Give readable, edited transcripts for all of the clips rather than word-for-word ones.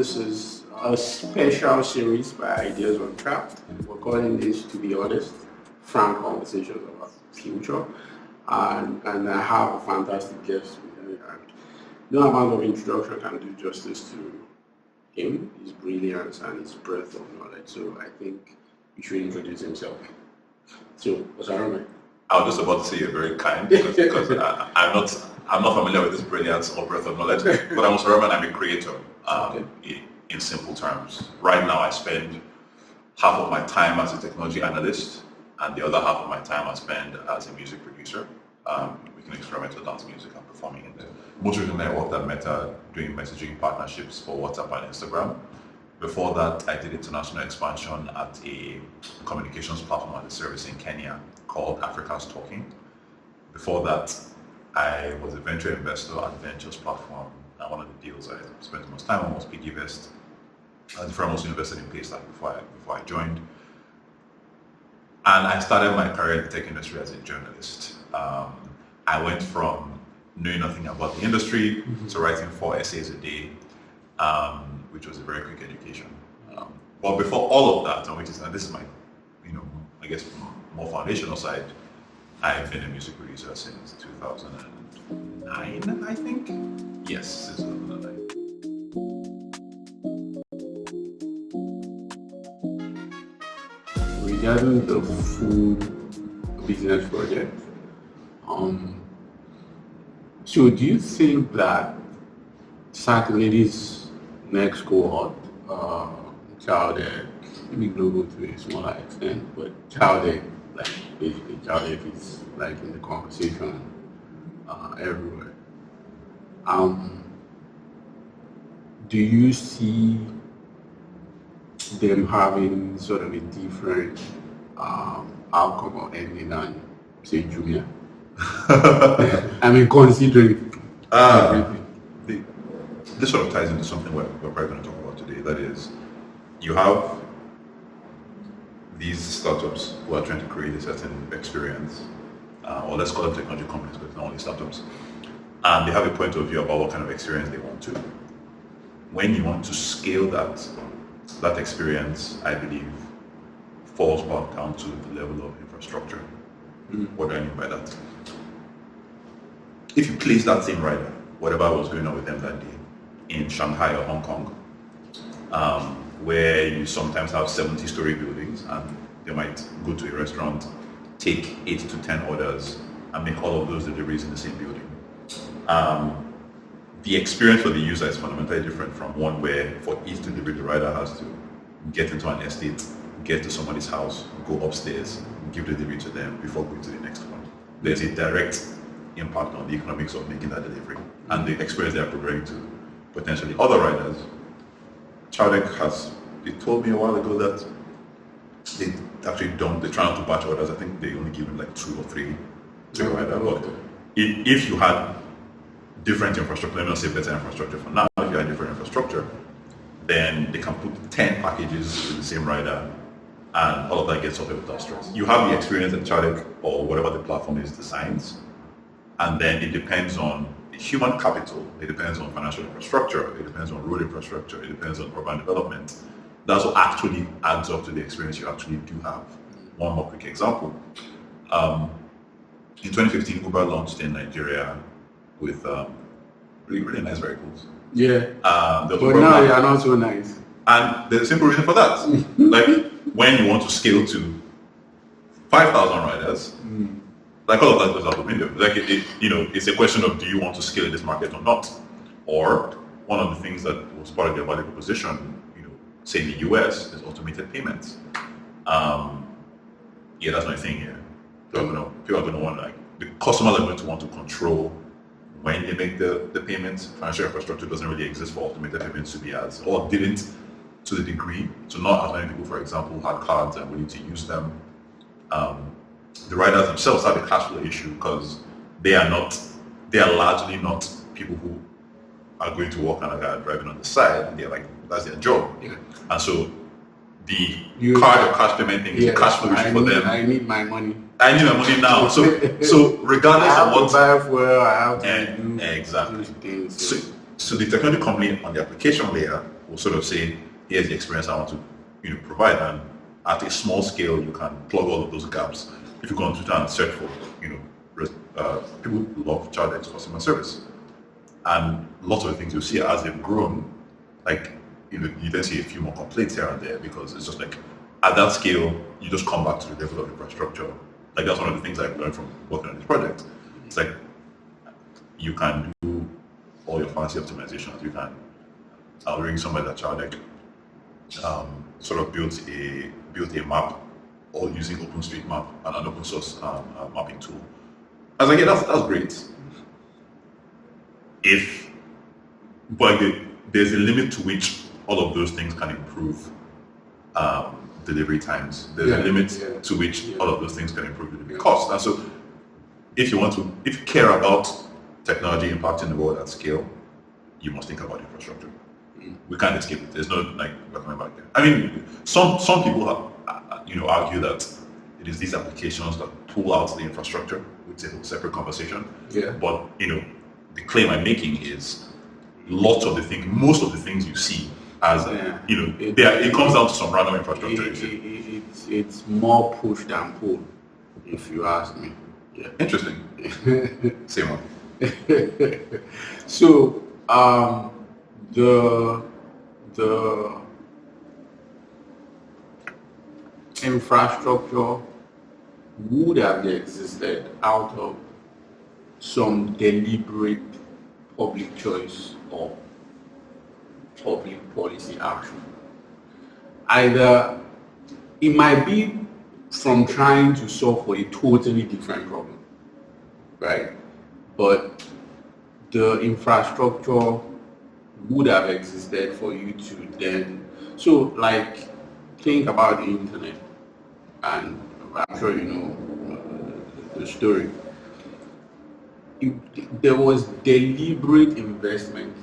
this is a special series by Ideas on Craft. We're calling this, to be honest, frank conversations about future. And I have a fantastic guest with me. And no amount of introduction can do justice to him, his brilliance, and his breadth of knowledge. So I think you should introduce himself. So, Osamuren. I was just about to say you're very kind because I'm not familiar with this brilliance or breadth of knowledge, but I'm Osamuren. I'm a creator. In simple terms, right now I spend half of my time as a technology analyst, and the other half of my time I spend as a music producer. Making experimental dance music and performing it. Most recently, I worked at Meta doing messaging partnerships for WhatsApp and Instagram. Before that, I did international expansion at a communications platform as a service in Kenya called Africa's Talking. Before that, I was a venture investor at Ventures platform, and one of the deals I spent the most time on was PiggyVest. The firm also invested in Paystack before I joined. And I started my career in the tech industry as a journalist. I went from knowing nothing about the industry to writing 4 essays a day, which was a very quick education. But before all of that, and this is my, I guess more foundational side, I've been a music producer since 2009, I think. Yes, since 2009. Regarding the full business project, so do you think that certainly this next cohort, Childek, maybe global to a smaller extent, but Childek, like basically Childek is like in the conversation everywhere. Do you see them having sort of a different outcome or ending than, say, Jumia? I mean, considering this sort of ties into something we're probably going to talk about today. That is, you have these startups who are trying to create a certain experience, or let's call them technology companies, but not only startups, and they have a point of view about what kind of experience they want to. When you want to scale that experience, I believe, falls back down to the level of infrastructure. What do I mean by that? If you place that same rider, whatever was going on with them that day, in Shanghai or Hong Kong, where you sometimes have 70-story buildings and they might go to a restaurant, take 8 to 10 orders, and make all of those deliveries in the same building. The experience for the user is fundamentally different from one where for each delivery the rider has to get into an estate, get to somebody's house, go upstairs, give the delivery to them before going to the next one. There's a direct impact on the economics of making that delivery and the experience they are providing to potentially other riders. Childek they told me a while ago that they try not to batch orders. I think they only give them like 2 or 3 to a rider. But if you had different infrastructure, let me not say better infrastructure for now, if you had different infrastructure, then they can put 10 packages to the same rider and all of that gets sorted without stress. You have the experience that Childek or whatever the platform is designs, and then it depends on human capital, it depends on financial infrastructure, it depends on road infrastructure, it depends on urban development. That's what actually adds up to the experience you actually do have. One more quick example. In 2015, Uber launched in Nigeria with really nice vehicles. Yeah. But now they are not so nice. And there's a simple reason for that. Like when you want to scale to 5,000 riders, like all of that goes out the window. Like it's a question of, do you want to scale in this market or not? Or one of the things that was part of their value proposition, say in the US, is automated payments. That's my thing here. People are going to want, like, the customers are going to want to control when they make the payments. Financial infrastructure doesn't really exist for automated payments to be or didn't to the degree. So not as many people, for example, had cards and willing to use them. The riders themselves have a cash flow issue because they are largely not people who are going to work and are driving on the side. They're like, that's their job. Yeah. And so the card or cash payment thing is a cash flow issue for them. I need my money. I need my money now. So regardless of what I have to buy fuel, I have to do exactly. things. So the technology company on the application layer will sort of say, here's the experience I want to provide, and at a small scale you can plug all of those gaps. If you go on Twitter and search for people who love ChargeX customer service, and lots of the things you'll see as they've grown, like you then see a few more complaints here and there, because it's just like at that scale you just come back to the level of infrastructure. Like that's one of the things I've learned from working on this project. It's like you can do all your fancy optimizations. You can. I'll bring somebody that ChargeX sort of built a map, all using OpenStreetMap and an open source mapping tool. I was like, yeah, that's great. But there's a limit to which all of those things can improve delivery times. There's a limit to which all of those things can improve delivery costs. And so if you care about technology impacting the world at scale, you must think about infrastructure. We can't escape it. There's no we're coming back there. I mean, some people have, argue that it is these applications that pull out the infrastructure, which is a separate conversation. Yeah. But the claim I'm making is most of the things you see as it comes down to some random infrastructure. It's more push than pull, if you ask me. Yeah. Interesting. Same one. So the infrastructure would have existed out of some deliberate public choice or public policy action. Either it might be from trying to solve for a totally different problem, right? But the infrastructure would have existed for you to then, so like think about the internet, and I'm sure you know the story. There was deliberate investment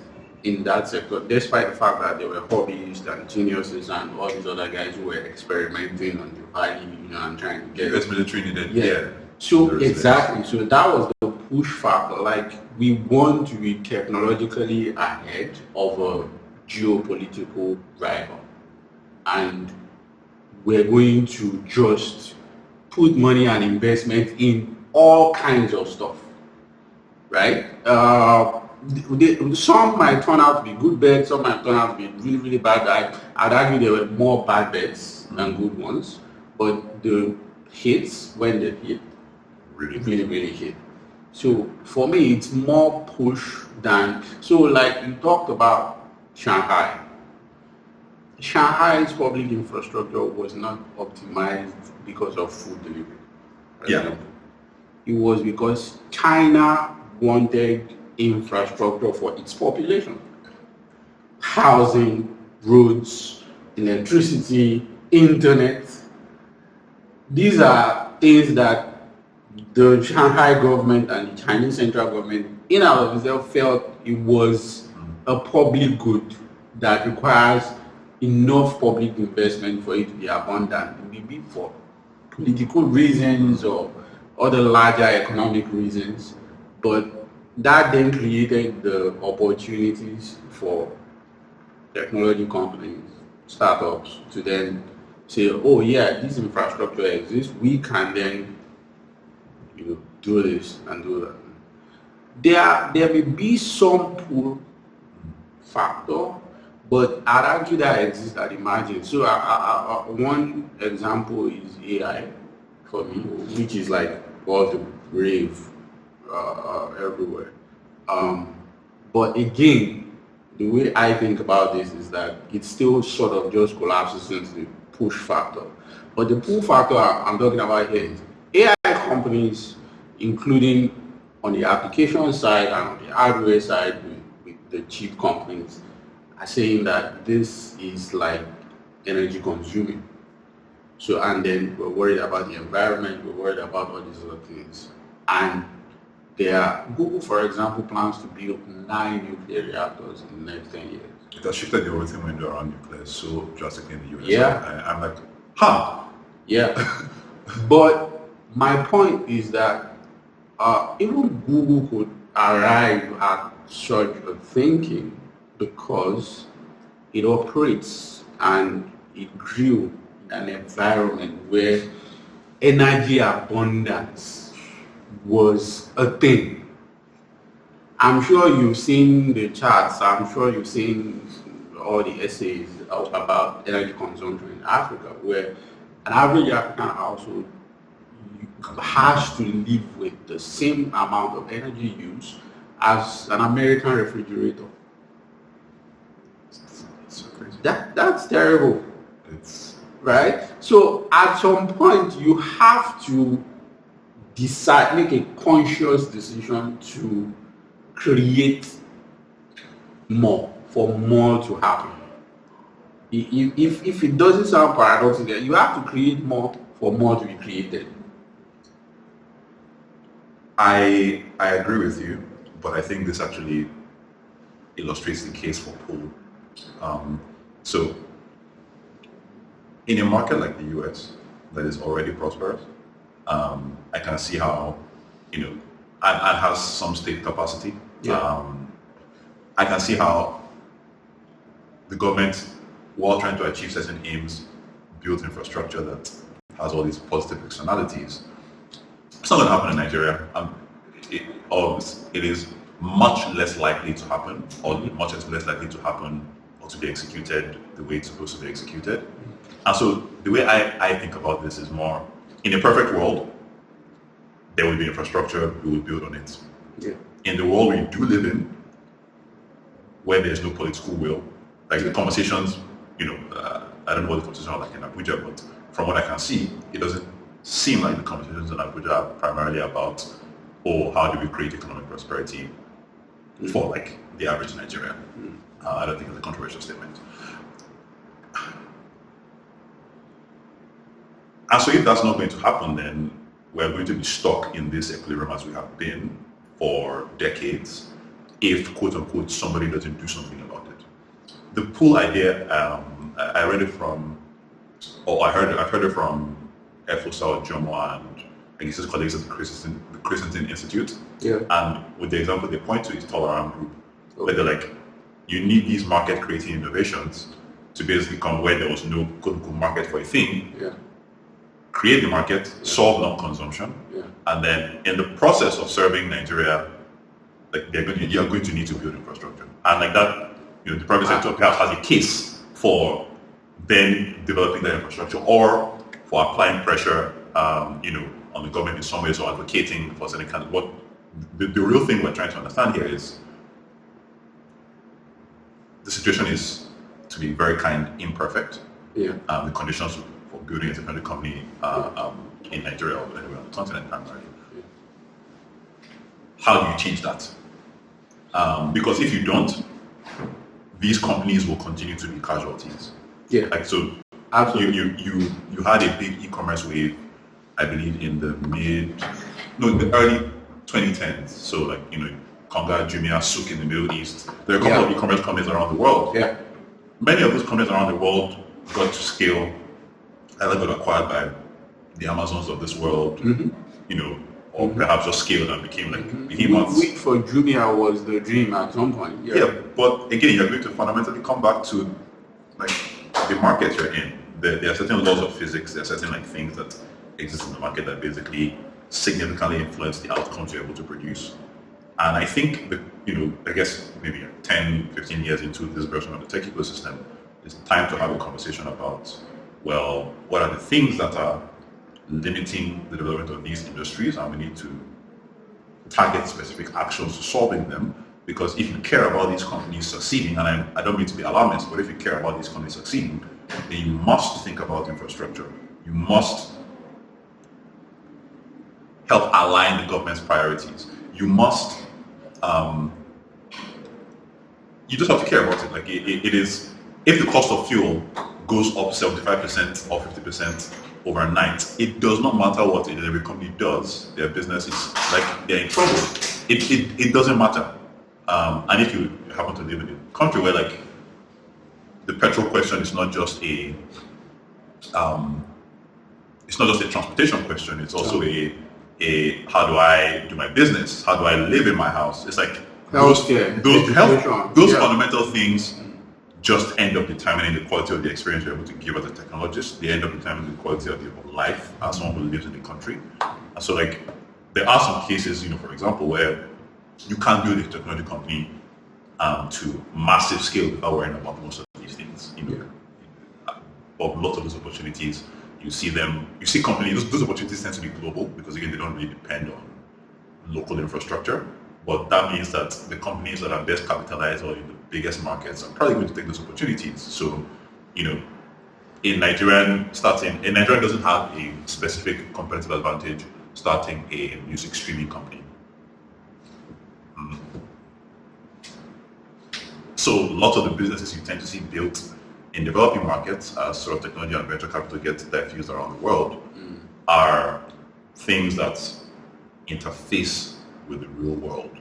in that sector, despite the fact that there were hobbyists and geniuses and all these other guys who were experimenting on the value, and trying to get US military needed. Yeah. So exactly. So that was the push factor. Like we want to be technologically ahead of a geopolitical rival, and we're going to just put money and investment in all kinds of stuff, right? Some might turn out to be good bets, some might turn out to be really, really bad. I'd argue there were more bad bets than good ones, but the hits, when they hit, really, really hit. So for me, it's more push than, so like you talked about Shanghai. Shanghai's public infrastructure was not optimized because of food delivery. Yeah. It was because China wanted infrastructure for its population. Housing, roads, electricity, internet. These are things that the Shanghai government and the Chinese central government in and of itself felt it was a public good that requires enough public investment for it to be abundant, maybe for political reasons or other larger economic reasons. But that then created the opportunities for technology companies, startups to then say, oh yeah, this infrastructure exists, we can then do this and do that. There may be some pull factor, but I'd argue that exists at the margin. So one example is AI for me, which is like all the rave everywhere. But again, the way I think about this is that it still sort of just collapses into the push factor. But the pull factor I'm talking about here is AI companies, including on the application side and on the hardware side with the chip companies, are saying that this is like energy consuming. So, and then we're worried about the environment, we're worried about all these other things. And Google, for example, plans to build 9 nuclear reactors in the next 10 years. It has shifted the whole thing window around nuclear so drastically in the US. Yeah. I'm like, huh? Yeah. But my point is that even Google could arrive at such a thinking because it operates and it grew in an environment where energy abundance was a thing. I'm sure you've seen the charts, I'm sure you've seen all the essays about energy consumption in Africa, where an average African household has to live with the same amount of energy use as an American refrigerator. It's so crazy. That's terrible, It's right? So at some point you have to decide, make a conscious decision to create more, for more to happen. If it doesn't sound paradoxical, you have to create more for more to be created. I agree with you, but I think this actually illustrates the case for pull. So in a market like the US that is already prosperous, I can see how, and has some state capacity. Yeah. I can see how the government, while trying to achieve certain aims, built infrastructure that has all these positive externalities. It's not going to happen in Nigeria. It is much less likely to happen, or much less likely to happen or to be executed the way it's supposed to be executed. And so the way I think about this is more, in a perfect world, there would be infrastructure, we would build on it. Yeah. In the world we do live in, where there's no political will, like the conversations, I don't know what the conversations are like in Abuja, but from what I can see, it doesn't seem like the conversations in Abuja are primarily about, how do we create economic prosperity for like the average Nigerian. I don't think it's a controversial statement. And so if that's not going to happen, then we're going to be stuck in this equilibrium as we have been for decades if, quote unquote, somebody doesn't do something about it. The pool idea, I read it from, I've heard it from Efosa Jomo and I guess his colleagues at the Christensen Institute. Yeah. And with the example they point to is Tolerant Group, where they're like, you need these market creating innovations to basically come where there was no quote unquote market for a thing. Yeah. Create the market, solve non-consumption, and then in the process of serving Nigeria, like you're going to need to build infrastructure, and like that, the private sector perhaps has a case for then developing that infrastructure, or for applying pressure, on the government in some ways, or advocating for certain kind of what the real thing we're trying to understand here is the situation is, to be very kind, imperfect. Yeah. The conditions for building a technology company in Nigeria or anywhere on the continent primarily. How do you change that? Because if you don't, these companies will continue to be casualties. Yeah. Like so, Absolutely. you had a big e-commerce wave, I believe, in the the early 2010s. So like Konga, Jumia, Souk in the Middle East. There are a couple of e-commerce companies around the world. Yeah. Many of those companies around the world got to scale, either got acquired by the Amazons of this world, or perhaps just scaled and became like behemoths. Wait for Jumia was the dream at some point. Yeah, but again, you're going to fundamentally come back to like the market you're in. There are certain laws of physics. There are certain things that exist in the market that basically significantly influence the outcomes you're able to produce. And I think that, I guess maybe 10, 15 years into this version of the tech ecosystem, it's time to have a conversation about, well, what are the things that are limiting the development of these industries, and we need to target specific actions to solving them. Because if you care about these companies succeeding, and I don't mean to be alarmist, but if you care about these companies succeeding, then you must think about infrastructure. You must help align the government's priorities. You must, you just have to care about it. Like it is, if the cost of fuel goes up 75% or 50% overnight, it does not matter what a delivery company does. Their business is like they're in trouble. It doesn't matter. And if you happen to live in a country where like the petrol question is not just a transportation question, it's also a how do I do my business? How do I live in my house? It's like those fundamental things just end up determining the quality of the experience you're able to give as a technologist. They end up determining the quality of your life as someone who lives in the country. And so like there are some cases, for example, where you can't build a technology company to massive scale without worrying about most of these things. Of lots of those opportunities, you see companies, those opportunities tend to be global because again, they don't really depend on local infrastructure. But that means that the companies that are best capitalized or in the biggest markets are probably going to take those opportunities. So, a Nigerian doesn't have a specific competitive advantage starting a music streaming company. So lots of the businesses you tend to see built in developing markets as sort of technology and venture capital gets diffused around the world are things that interface with the real world.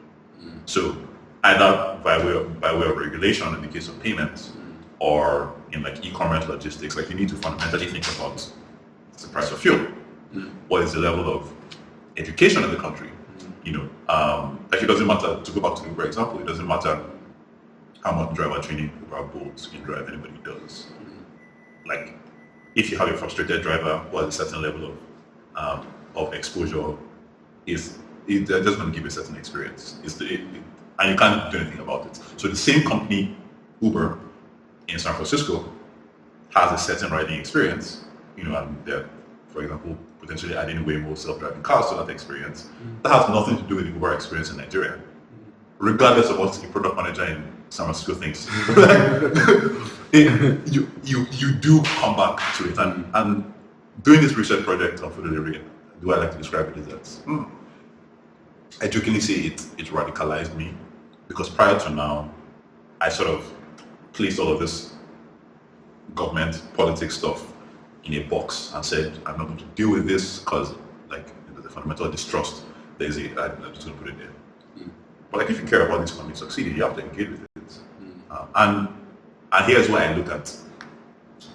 So either by way of regulation in the case of payments or in like e-commerce logistics, like you need to fundamentally think about the price of fuel. What is the level of education in the country? Like it doesn't matter, to go back to the Uber example, it doesn't matter how much driver training Uber, Bolt, InDrive anybody does. Like if you have a frustrated driver who has a certain level of exposure, they're just going to give you a certain experience. And you can't do anything about it. So the same company, Uber, in San Francisco, has a certain riding experience, and they're, for example, potentially adding way more self-driving cars to that experience. That has nothing to do with the Uber experience in Nigeria, regardless of what the product manager in San Francisco thinks. You do come back to it, and doing this research project on food delivery, the way I like to describe it is that I jokingly say it radicalized me, because prior to now, I sort of placed all of this government politics stuff in a box and said, I'm not going to deal with this because like there's a fundamental distrust. I'm just going to put it there. But like if you care about this company succeeding, you have to engage with it. And here's why I look at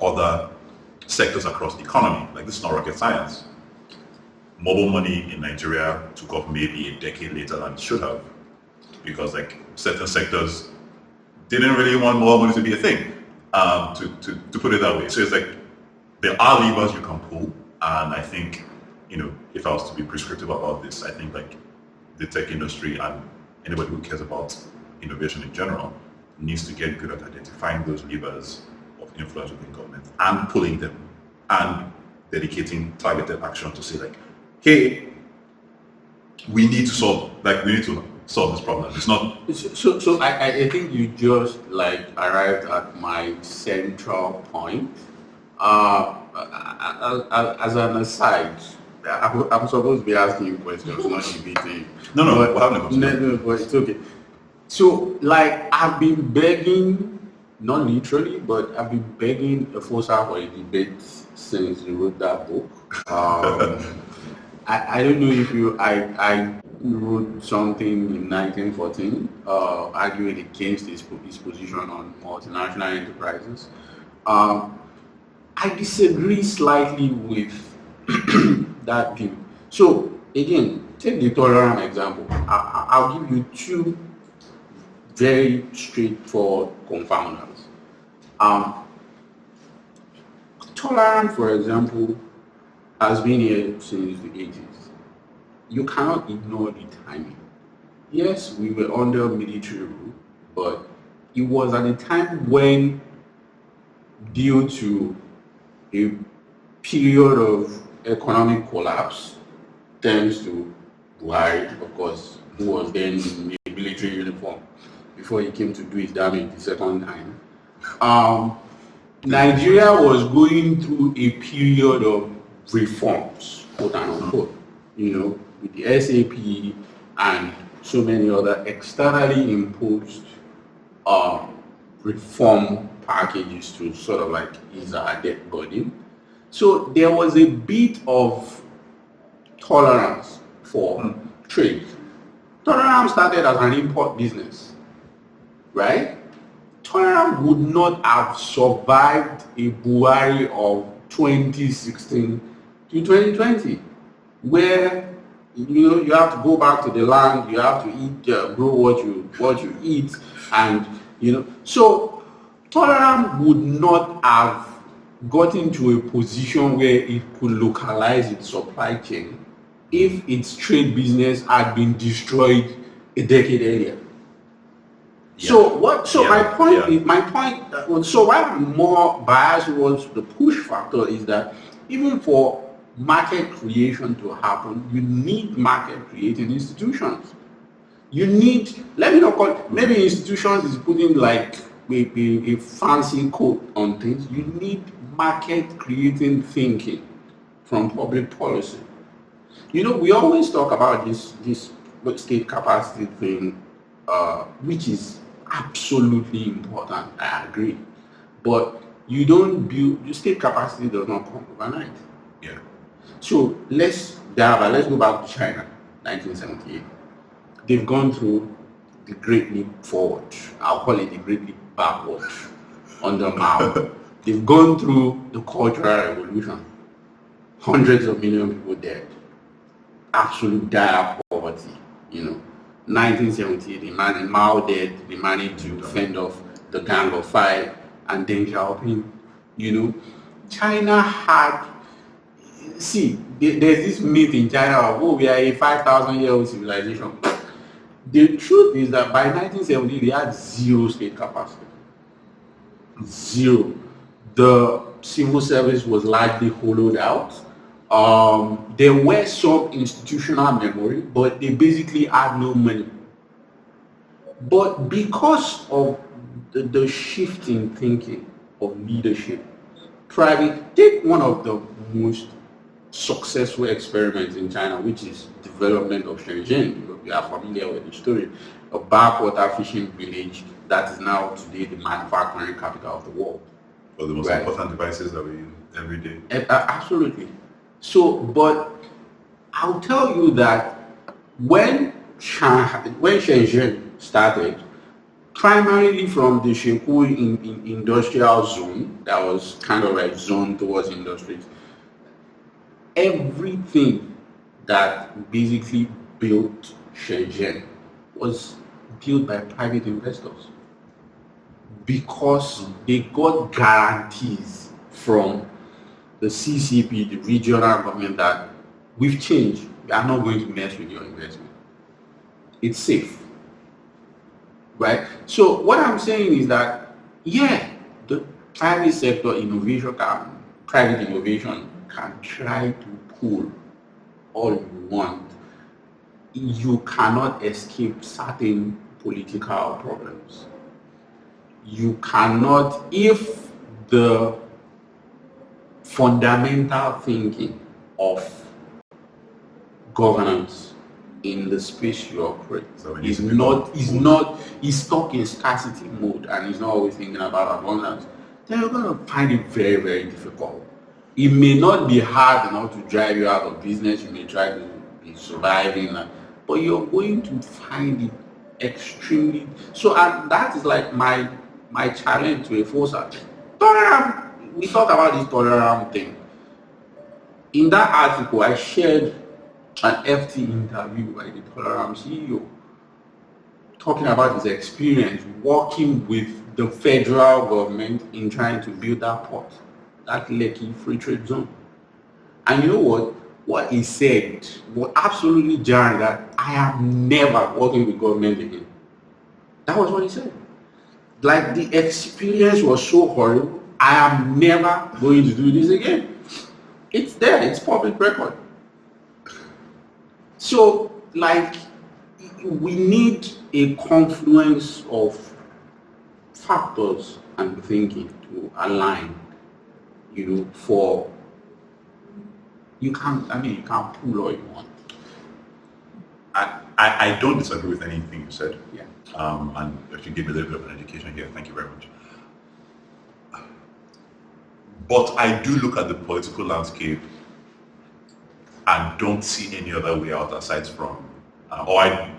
other sectors across the economy. Like this is not rocket science. Mobile money in Nigeria took off maybe a decade later than it should have, because like certain sectors didn't really want mobile money to be a thing, to put it that way. So it's like there are levers you can pull, and I think if I was to be prescriptive about this, I think like the tech industry and anybody who cares about innovation in general needs to get good at identifying those levers of influence within government and pulling them and dedicating targeted action to say like, hey, we need to solve this problem. It's not. So I think you just like arrived at my central point. As an aside, I'm supposed to be asking you questions, not debating. No, we're having a conversation. No, but it's okay. So, like, I've been begging, not literally, but I've been begging Efosa for a debate since you wrote that book. I don't know if I wrote something in 1914 arguing against his position on multinational enterprises. I disagree slightly with that view. So again, take the tolerant example. I'll give you two very straightforward confounders. Tolerant, for example, has been here since the 80s. You cannot ignore the timing. Yes, we were under military rule, but it was at a time when, due to a period of economic collapse, thanks to Buhari, of course, who was then in a military uniform before he came to do his damage the second time. Nigeria was going through a period of reforms, quote unquote, with the SAP and so many other externally imposed reform packages to sort of like ease our debt burden. So there was a bit of tolerance for trade. Tolerance started as an import business, right? Tolerance would not have survived a Buhari of 2016 to 2020, where you have to go back to the land, you have to eat, grow what you eat, and so Tolerance would not have gotten to a position where it could localize its supply chain if its trade business had been destroyed a decade earlier. Yeah. So what? So Yeah. my point. So why I'm more biased towards the push factor is that even for market creation to happen, you need market creating institutions. You need, let me not call, maybe institutions is putting like a fancy coat on things. You need market creating thinking from public policy. You know, we always talk about this state capacity thing, which is absolutely important. I agree, but you don't build, your state capacity does not come overnight. Yeah. So let's go back to China, 1978. They've gone through the Great Leap Forward. I'll call it the Great Leap Backward under Mao. They've gone through the Cultural Revolution. Hundreds of millions of people dead. Absolute dire poverty. 1978, Mao dead. They managed to fend off the Gang of Five and Deng Xiaoping. China had. See, there's this myth in China of, oh, we are a 5,000-year-old civilization. The truth is that by 1970, they had zero state capacity. Zero. The civil service was largely hollowed out. There were some institutional memory, but they basically had no money. But because of the shift in thinking of leadership, take one of the most successful experiments in China, which is development of Shenzhen. You are familiar with the story, a backwater fishing village that is now today the manufacturing capital of the world. For the most important devices that we use every day. Absolutely. So, but I'll tell you that when Shenzhen started, primarily from the Shekou in industrial zone, that was kind of like zoned towards industries, everything that basically built Shenzhen was built by private investors because they got guarantees from the CCP, the regional government, that we've changed. We are not going to mess with your investment. It's safe. Right? So what I'm saying is that, yeah, the private sector private innovation can try to pull all you want. You cannot escape certain political problems. You cannot, if the fundamental thinking of governance in the space you operate is stuck in scarcity mode and is not always thinking about abundance, then you're going to find it very, very difficult. It may not be hard enough to drive you out of business. You may try to be surviving, but you're going to find it extremely. So, and that is like my challenge to a force. We talk about this tolerance thing. In that article, I shared an FT interview by the Tolerance CEO talking about his experience working with the federal government in trying to build that port, that Lekki Free Trade Zone. And you know what? What he said was absolutely jarring, that I am never working with government again. That was what he said. Like, the experience was so horrible, I am never going to do this again. It's there, it's public record. So, like, we need a confluence of factors and thinking to align, for, you can't pull all you want. I don't disagree with anything you said. Yeah. And if you give me a little bit of an education here, thank you very much. But I do look at the political landscape and don't see any other way out aside from, I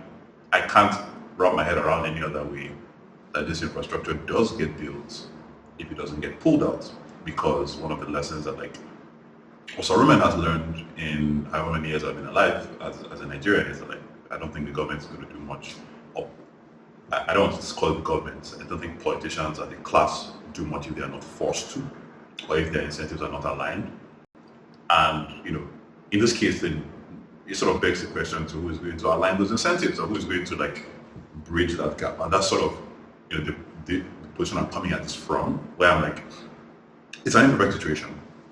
can't wrap my head around any other way that this infrastructure does get built if it doesn't get pulled out. Because one of the lessons that Osamuren has learned in however many years I've been alive as a Nigerian is that I don't think the government is going to do much. I don't want to call it the government. I don't think politicians are the class do much if they are not forced to, or if their incentives are not aligned. And in this case, then it sort of begs the question to who is going to align those incentives, or who is going to like bridge that gap. And that's sort of the position I'm coming at this from, where I'm like, it's an imperfect situation.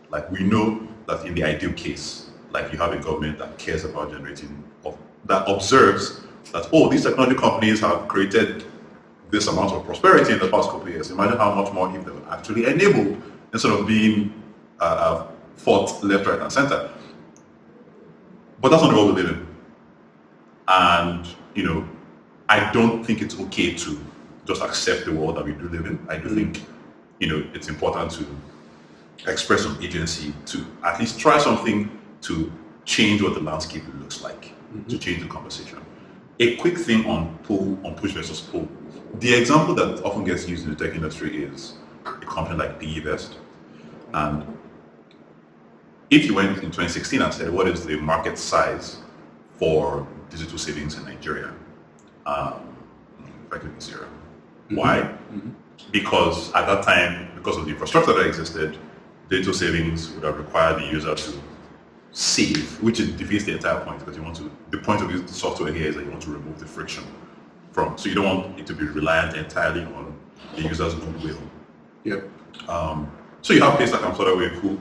Like, we know that in the ideal case, like, you have a government that cares about generating, that observes that, oh, these technology companies have created this amount of prosperity in the past couple of years. Imagine how much more if they were actually enabled instead of being fought left, right, and center. But that's not the world we live in. And, I don't think it's okay to just accept the world that we do live in. I do think, it's important to express some agency, to at least try something to change what the landscape looks like, to change the conversation. A quick thing on push versus pull. The example that often gets used in the tech industry is a company like PEVest. And if you went in 2016 and said, what is the market size for digital savings in Nigeria? Effectively zero. Why? Because at that time, because of the infrastructure that existed, digital savings would have required the user to save, which defeats the entire point, because the point of the software here is that you want to remove the friction so you don't want it to be reliant entirely on the user's goodwill. Yep. So you have places like Amsterdam who,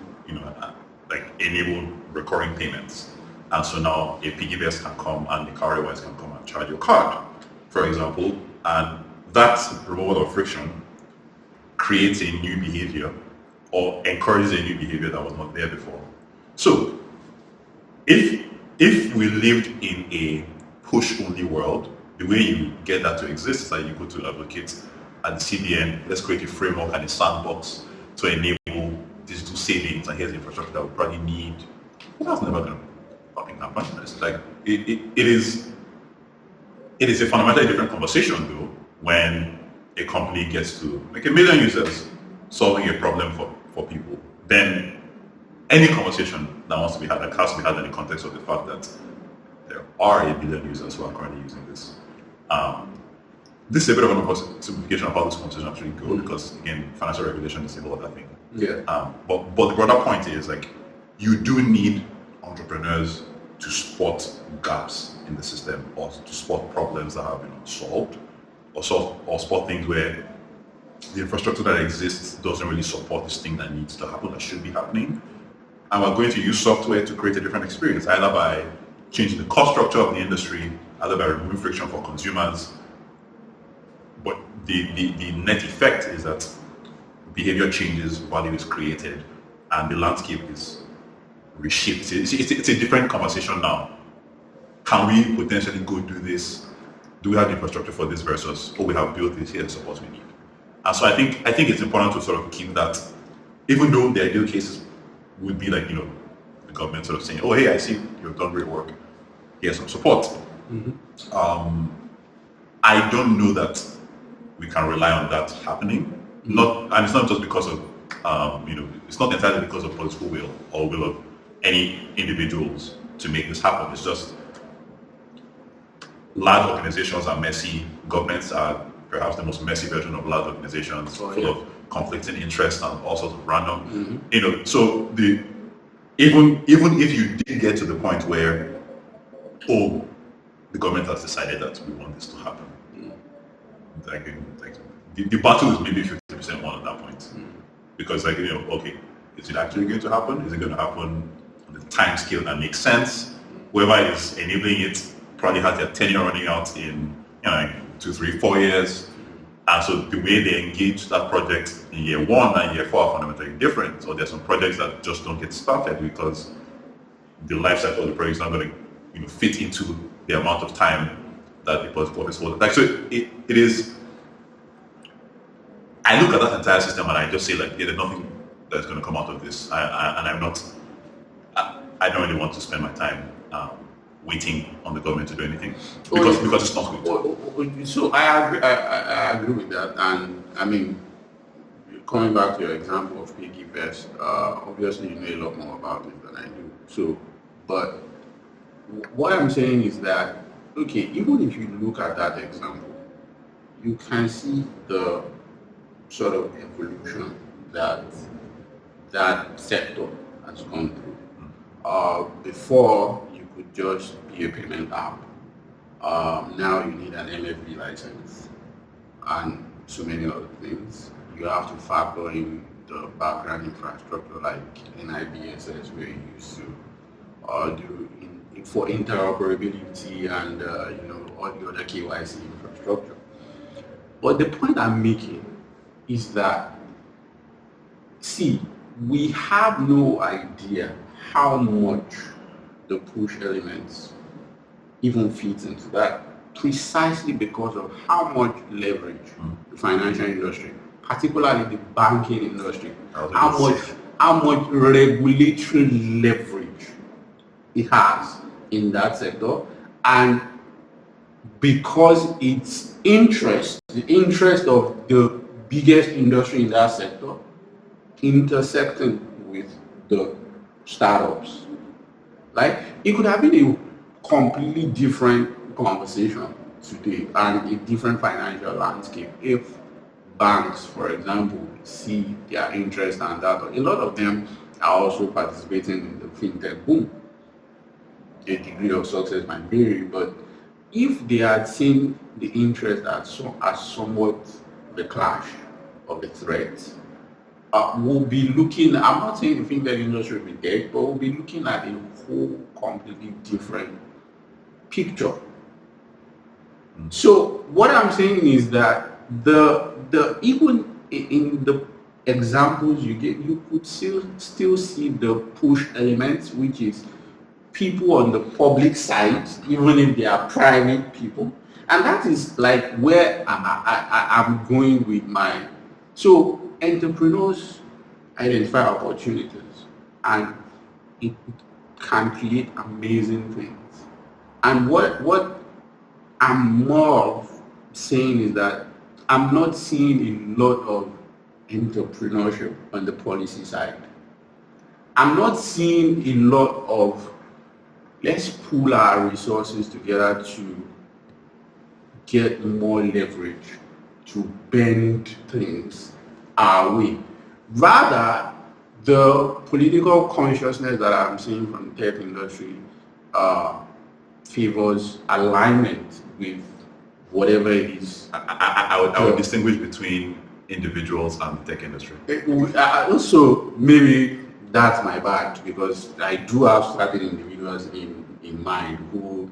like enable recurring payments. And so now a PiggyVest can come and the carrier-wise can come and charge your card, for example, and that removal of friction creates a new behavior or encourages a new behavior that was not there before. So if we lived in a push-only world, the way you get that to exist is that you go to advocate at the CBN, let's create a framework and a sandbox to enable digital savings, and here's the infrastructure that we probably need. Well, that's never going to fucking happen. It's like, it is a fundamentally different conversation though when a company gets to like 1 million users solving a problem for people. Then any conversation that wants to be had, like, has to be had in the context of the fact that there are 1 billion users who are currently using this. This is a bit of an oversimplification of how this conversation actually goes, because again, financial regulation is a whole other thing. Yeah. But the broader point is, like, you do need entrepreneurs to spot gaps in the system, or to spot problems that have been unsolved, or spot things where the infrastructure that exists doesn't really support this thing that needs to happen, that should be happening. And we're going to use software to create a different experience, either by changing the cost structure of the industry, either by removing friction for consumers. But the net effect is that behavior changes, value is created, and the landscape is reshaped. It's a different conversation now. Can we potentially go do this? Do we have the infrastructure for this versus, oh, we have built this, here's the support we need? And so I think it's important to sort of keep that, even though the ideal cases would be like, the government sort of saying, oh, hey, I see you've done great work, here's some support. I don't know that we can rely on that happening. And it's not just because of, it's not entirely because of political will or will of any individuals to make this happen. It's just large organizations are messy. Governments are perhaps the most messy version of large organizations, full of conflicting interests and all sorts of random. So even if you did get to the point where, oh, the government has decided that we want this to happen, the battle is maybe 50% won at that point. Because okay, is it actually going to happen? Is it going to happen on the time scale that makes sense? Whoever is enabling it probably has their tenure running out in 2, 3, 4 years. And so the way they engage that project in year 1 and year 4 are fundamentally different. So there's some projects that just don't get started because the life cycle of the project is not going to fit into the amount of time that the political office holds. Like, so it is. I look at that entire system and I just say, like, there's nothing that's going to come out of this. I don't really want to spend my time waiting on the government to do anything because it's not good. So I agree with that, and I mean, coming back to your example of PiggyVest, obviously you know a lot more about it than I do. So, but what I'm saying is that, okay, even if you look at that example, you can see the sort of evolution that that sector has gone through. Before, you could just be a payment app. Now you need an MFB license and so many other things. You have to factor in the background infrastructure like NIBSS, where you used to do for interoperability and all the other KYC infrastructure. But the point I'm making is that, see, we have no idea how much the push elements even fits into that, precisely because of how much leverage the financial industry, particularly the banking industry, how much regulatory leverage it has in that sector, and because its interest, the interest of the biggest industry in that sector, intersecting with the startups. Like, it could have been a completely different conversation today and a different financial landscape if banks, for example, see their interest and that. A lot of them are also participating in the fintech boom. A degree of success might vary, but if they had seen the interest as somewhat the clash of the threats, we'll be looking, I'm not saying the fintech industry will be dead, but we'll be looking at a whole completely different picture. So what I'm saying is that the even in the examples you get, you could still see the push elements, which is people on the public side, even if they are private people, and that is like where I'm going with my. So entrepreneurs identify opportunities, and it can create amazing things. And what I'm more of saying is that I'm not seeing a lot of entrepreneurship on the policy side. I'm not seeing a lot of let's pool our resources together to get more leverage to bend things our way. Rather, the political consciousness that I'm seeing from the tech industry favors alignment with whatever it is. I would distinguish between individuals and the tech industry. Also, maybe that's my bad, because I do have certain individuals in mind who,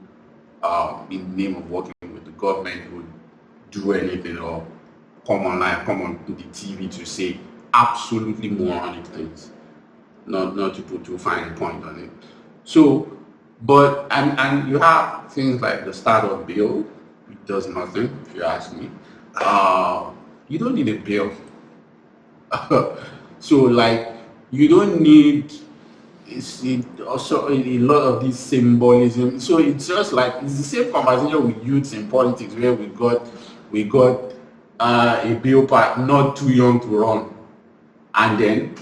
in the name of working with the government, would do anything or come online, come on the TV to say absolutely moronic things, not to put too fine a point on it. So, but and you have things like the startup bill. It does nothing, if you ask me. You don't need a bill. So, like, you don't need also a lot of this symbolism. So it's just like it's the same conversation with youths in politics, where we got a bill part not too young to run, and then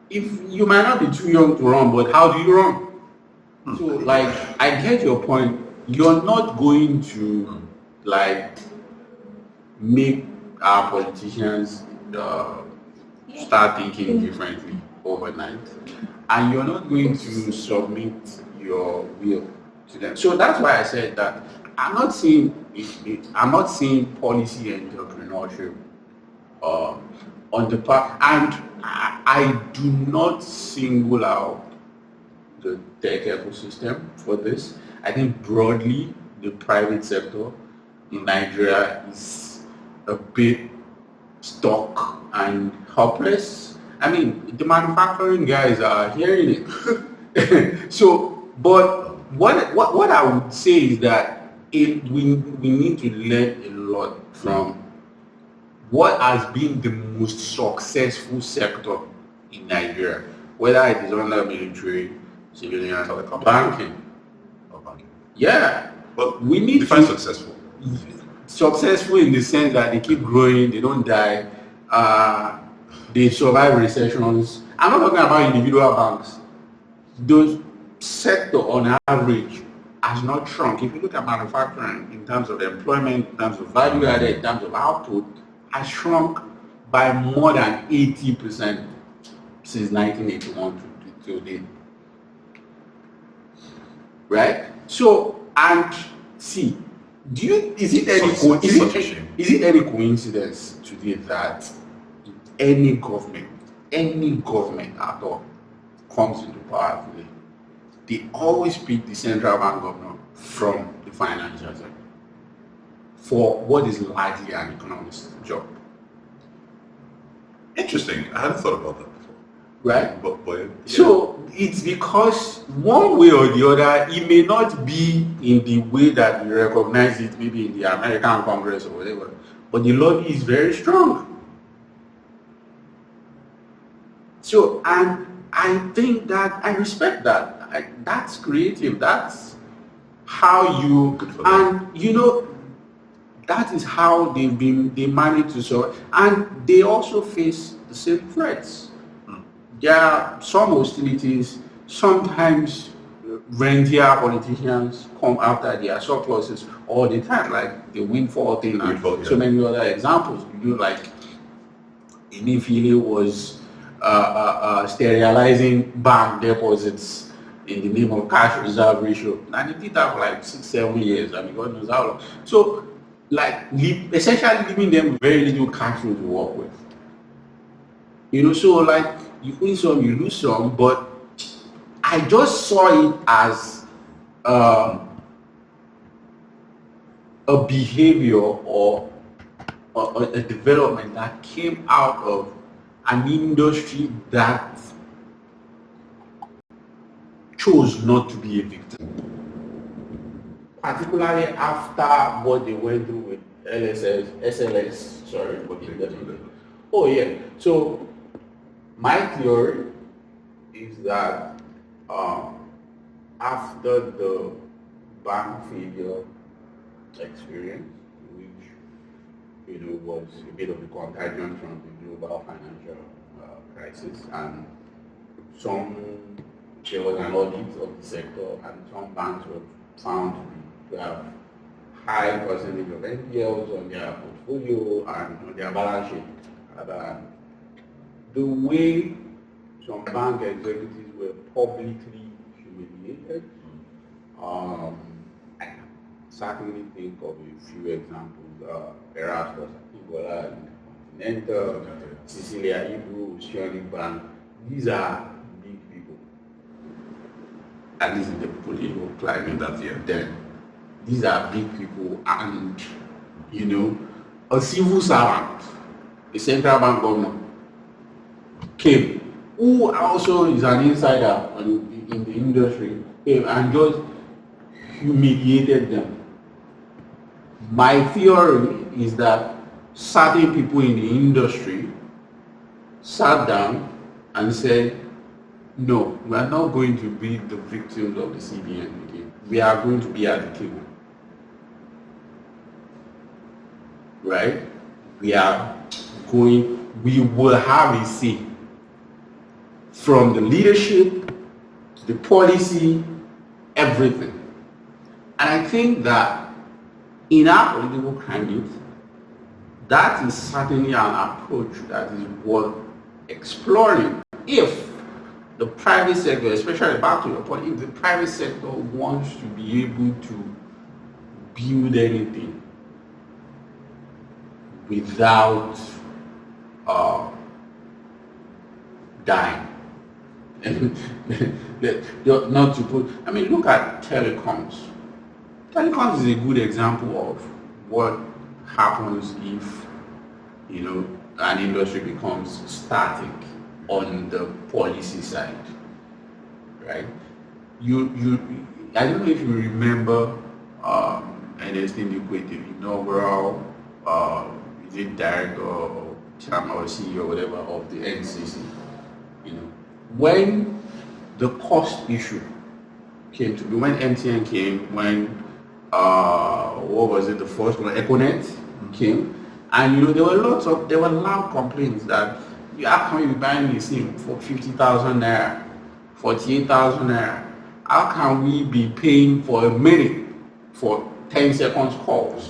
if you might not be too young to run, but how do you run? So, like, I get your point. You're not going to like make our politicians start thinking differently overnight, and you're not going to submit your will to them. So that's why I said that I'm not seeing policy entrepreneurship on the part, and I do not single out the tech ecosystem for this. I think broadly the private sector in Nigeria is a bit stuck and helpless. I mean, the manufacturing guys are hearing it. So, but what I would say is that we need to learn a lot from what has been the most successful sector in Nigeria, whether it is under military, civilian, or banking. Yeah, but we need define to successful. Successful in the sense that they keep growing, they don't die, they survive recessions. I'm not talking about individual banks. Those sector on average has not shrunk. If you look at manufacturing in terms of employment, in terms of value added, in terms of output, has shrunk by more than 80% since 1981 to today. Right? So, and see, is it any coincidence today that any government at all comes into power today, they always pick the central bank governor from the financial sector for what is largely an economist's job. Interesting. I hadn't thought about that before. Right? But yeah. So it's because one way or the other, it may not be in the way that we recognize it, maybe in the American Congress or whatever, but the lobby is very strong. So, and I think that I respect that. That's creative. That's how you, and you know, that is how they manage to survive. And they also face the same threats. There are some hostilities. Sometimes rentier politicians come after their surpluses all the time, like the windfall thing and so many other examples. Like Emefiele was sterilizing bank deposits in the name of cash reserve ratio, and he did that for like 6-7 years. I mean, God knows how long. So, like, essentially leaving them with very little cash flow to work with. So like, you win some, you lose some, but I just saw it as a behavior or a development that came out of an industry that chose not to be a victim. Particularly after what they went through with SLS, sorry. Oh yeah, so my theory is that after the bank failure experience, which was a bit of a contagion from the global financial crisis, and there was an audit of the sector, and some banks were found to have high percentage of NPLs on their portfolio and on their balance sheet. The way some bank executives were publicly humiliated, I certainly think of a few examples. Erasmus Akibola in Continental, Cecilia Ibu, Sterling Bank. These are big people. At least in the political climate that year. Then these are big people, and a civil servant, a central bank governor, came, who also is an insider in the industry, came and just humiliated them. My theory is that certain people in the industry sat down and said, no, we are not going to be the victims of the CBN again. We are going to be at the table. Right? We will have a say from the leadership to the policy, everything. And I think that in our political climate, that is certainly an approach that is worth exploring if the private sector, especially back to your point, if the private sector wants to be able to build anything without dying. Not to put, look at telecoms. Telecoms is a good example of what happens if, an industry becomes static on the policy side, right? I don't know if you remember Ernest Ndikwete, the inaugural is it director or chairman or CEO or whatever of the NCC. When the cost issue came to be, when MTN came, when what was it, the first one, Econet came, and there were loud complaints that how can you be buying a SIM for 50,000 naira, 48,000 naira? How can we be paying for a minute for 10 seconds calls?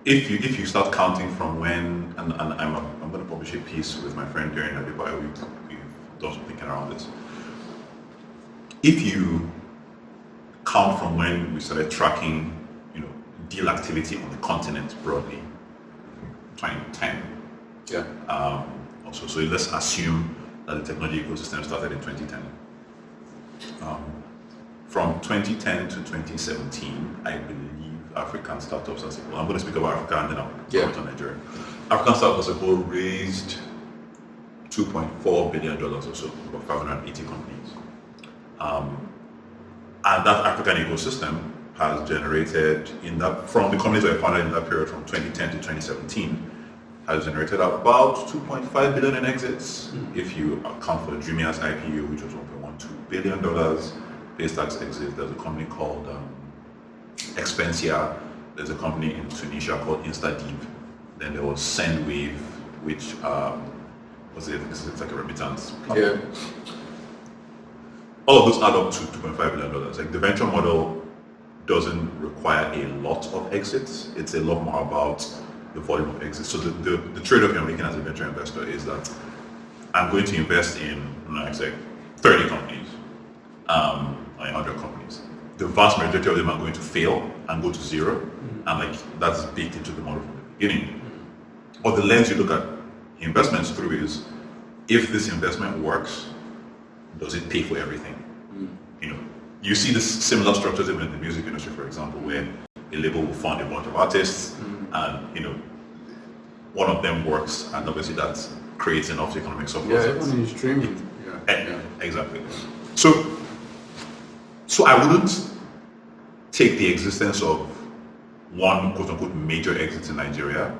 if you start counting from when, and I'm going to publish a piece with my friend during the bio, we've done some thinking around this. If you count from when we started tracking, deal activity on the continent broadly, 2010. Yeah. Also, so let's assume that the technology ecosystem started in 2010. From 2010 to 2017, I believe African startups as a whole, I'm going to speak about Africa and then I'll comment on Nigeria. African startups as a whole raised $2.4 billion or so, about 580 companies. And that African ecosystem has generated, from the companies that were founded in that period from 2010 to 2017, has generated about 2.5 billion in exits. If you account for the Dreamia's IPO, which was $1.12 billion, PayStack's exit, there's a company called Expensia, there's a company in Tunisia called InstaDeep, then there was Sendwave, which it's like a remittance platform. Yeah. All of those add up to $2.5 billion. Like the venture model doesn't require a lot of exits. It's a lot more about the volume of exits. So the trade-off you're making as a venture investor is that I'm going to invest in, like say, 30 companies, 100 companies. The vast majority of them are going to fail and go to zero, and like that's baked into the model from the beginning. Or the lens you look at investments through is, if this investment works, does it pay for everything? You see this similar structures even in the music industry, for example, where a label will fund a bunch of artists, and one of them works, and obviously that creates enough economic surplus. Yeah, even in streaming. Exactly. So I wouldn't take the existence of one quote unquote major exit in Nigeria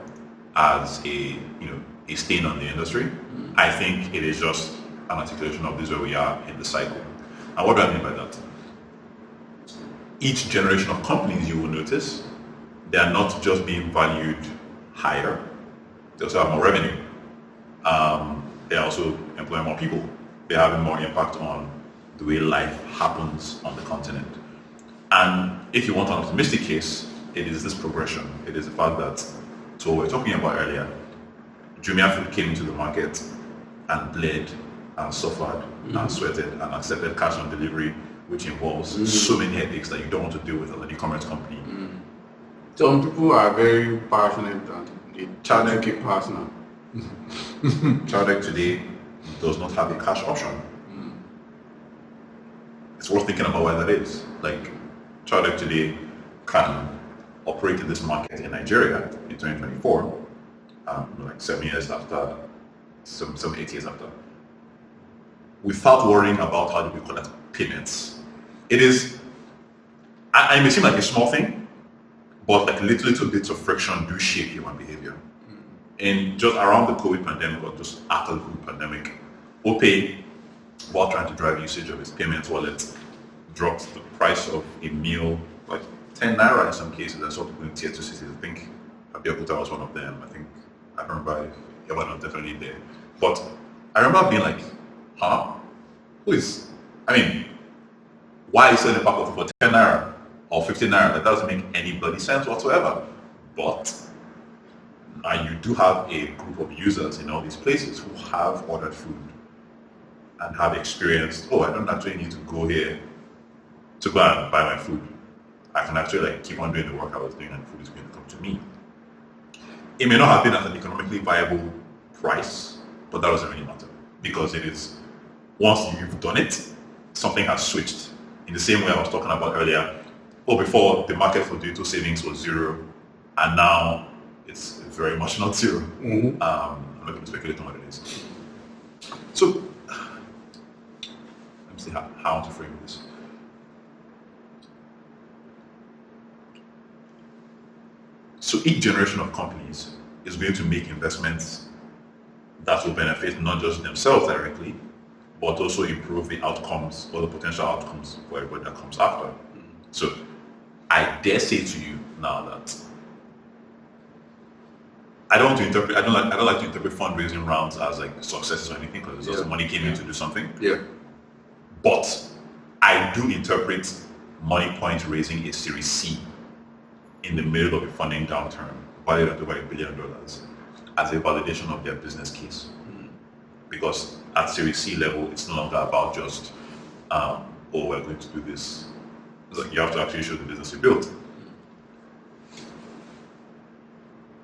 as a stain on the industry. I think it is just an articulation of this where we are in the cycle. And what do I mean by that? Each generation of companies, you will notice, they are not just being valued higher, they also have more revenue. They are also employing more people. They're having more impact on the way life happens on the continent. And if you want an optimistic case, it is this progression. It is the fact that, so what we were talking about earlier, Jumia Food came into the market and bled and suffered and sweated and accepted cash on delivery, which involves so many headaches that you don't want to deal with as an e-commerce company. Some people are very passionate and they try to keep personal. Chowdeck today does not have a cash option. It's worth thinking about why that is. Like, Chowdeck today can operate in this market in Nigeria in 2024, like 7 years after, some 8 years after, without worrying about how do we collect payments. It is, it may seem like a small thing, but like little bits of friction do shape human behavior. And just around the COVID pandemic, or just after the COVID pandemic, OPay, while trying to drive usage of its payments wallet, dropped the price of a meal like 10 naira in some cases. I saw people in tier 2 cities. I think Abeokuta was one of them. I don't remember if Yaban was definitely there. But I remember being like, huh? Why is selling a pack of for 10 naira or 15 naira? That doesn't make any bloody sense whatsoever. But you do have a group of users in all these places who have ordered food and have experienced, I don't actually need to go here to go and buy my food. I can actually keep on doing the work I was doing and food is going to come to me. It may not have been at an economically viable price, but that doesn't really matter, because it is, once you've done it, something has switched. In the same way I was talking about earlier, before the market for digital savings was zero, and now it's very much not zero. I'm not going to speculate on what it is. So, let me see how to frame this. So each generation of companies is going to make investments that will benefit not just themselves directly, but also improve the outcomes or the potential outcomes for everybody that comes after. So I dare say to you now that I don't like to interpret fundraising rounds as like successes or anything, because it's also money came in to do something. Yeah. But I do interpret Money Point raising a Series C in the middle of a funding downturn valued at over $1 billion as a validation of their business case. Because at Series C level, it's no longer about just, oh, we're going to do this. It's like you have to actually show the business you built.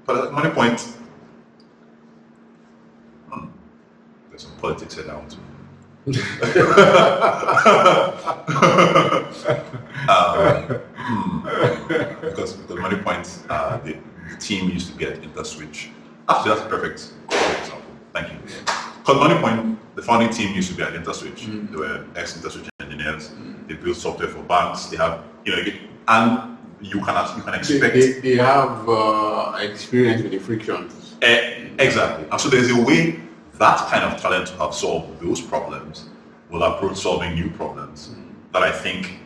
But at Money Point, there's some politics here now too. Because Money Point, the team used to be at InterSwitch. Actually, that's a perfect example. Thank you. Because Money Point, the founding team used to be at InterSwitch. They were ex-InterSwitch engineers. They built software for banks. They have, and you can expect they have experience with the frictions. Exactly. And so there's a way that kind of talent to have solved those problems will approach solving new problems that I think,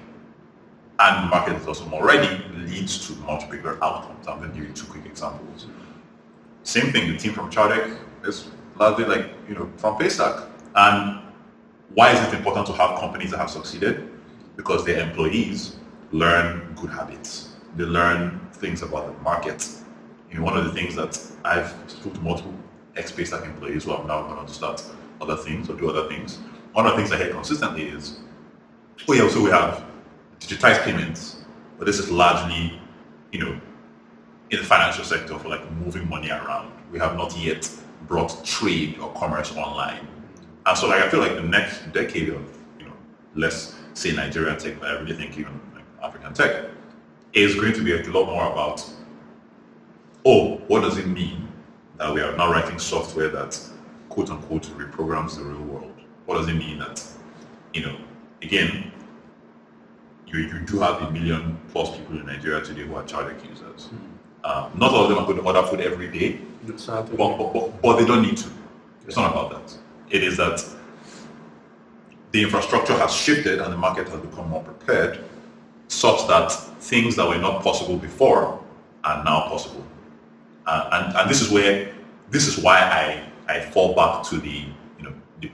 and the market is also already, leads to much bigger outcomes. I'm going to give you 2 quick examples. Same thing, the team from Chardek is largely from Paystack. And why is it important to have companies that have succeeded? Because their employees learn good habits. They learn things about the market. One of the things that I've spoken to multiple ex-Paystack employees who have now gone on to start other things or do other things. One of the things I hear consistently is, oh yeah, so we have digitized payments, but this is largely, in the financial sector for moving money around. We have not yet brought trade or commerce online. And so I feel like the next decade of, let's say Nigerian tech, but I really think even African tech, is going to be a lot more about, what does it mean that we are now writing software that quote unquote reprograms the real world? What does it mean that, again, you do have 1 million plus people in Nigeria today who are Chardek users. Not all of them are going to order food every day, but they don't need to. It's not about that. It is that the infrastructure has shifted and the market has become more prepared such that things that were not possible before are now possible. And this is why I fall back to the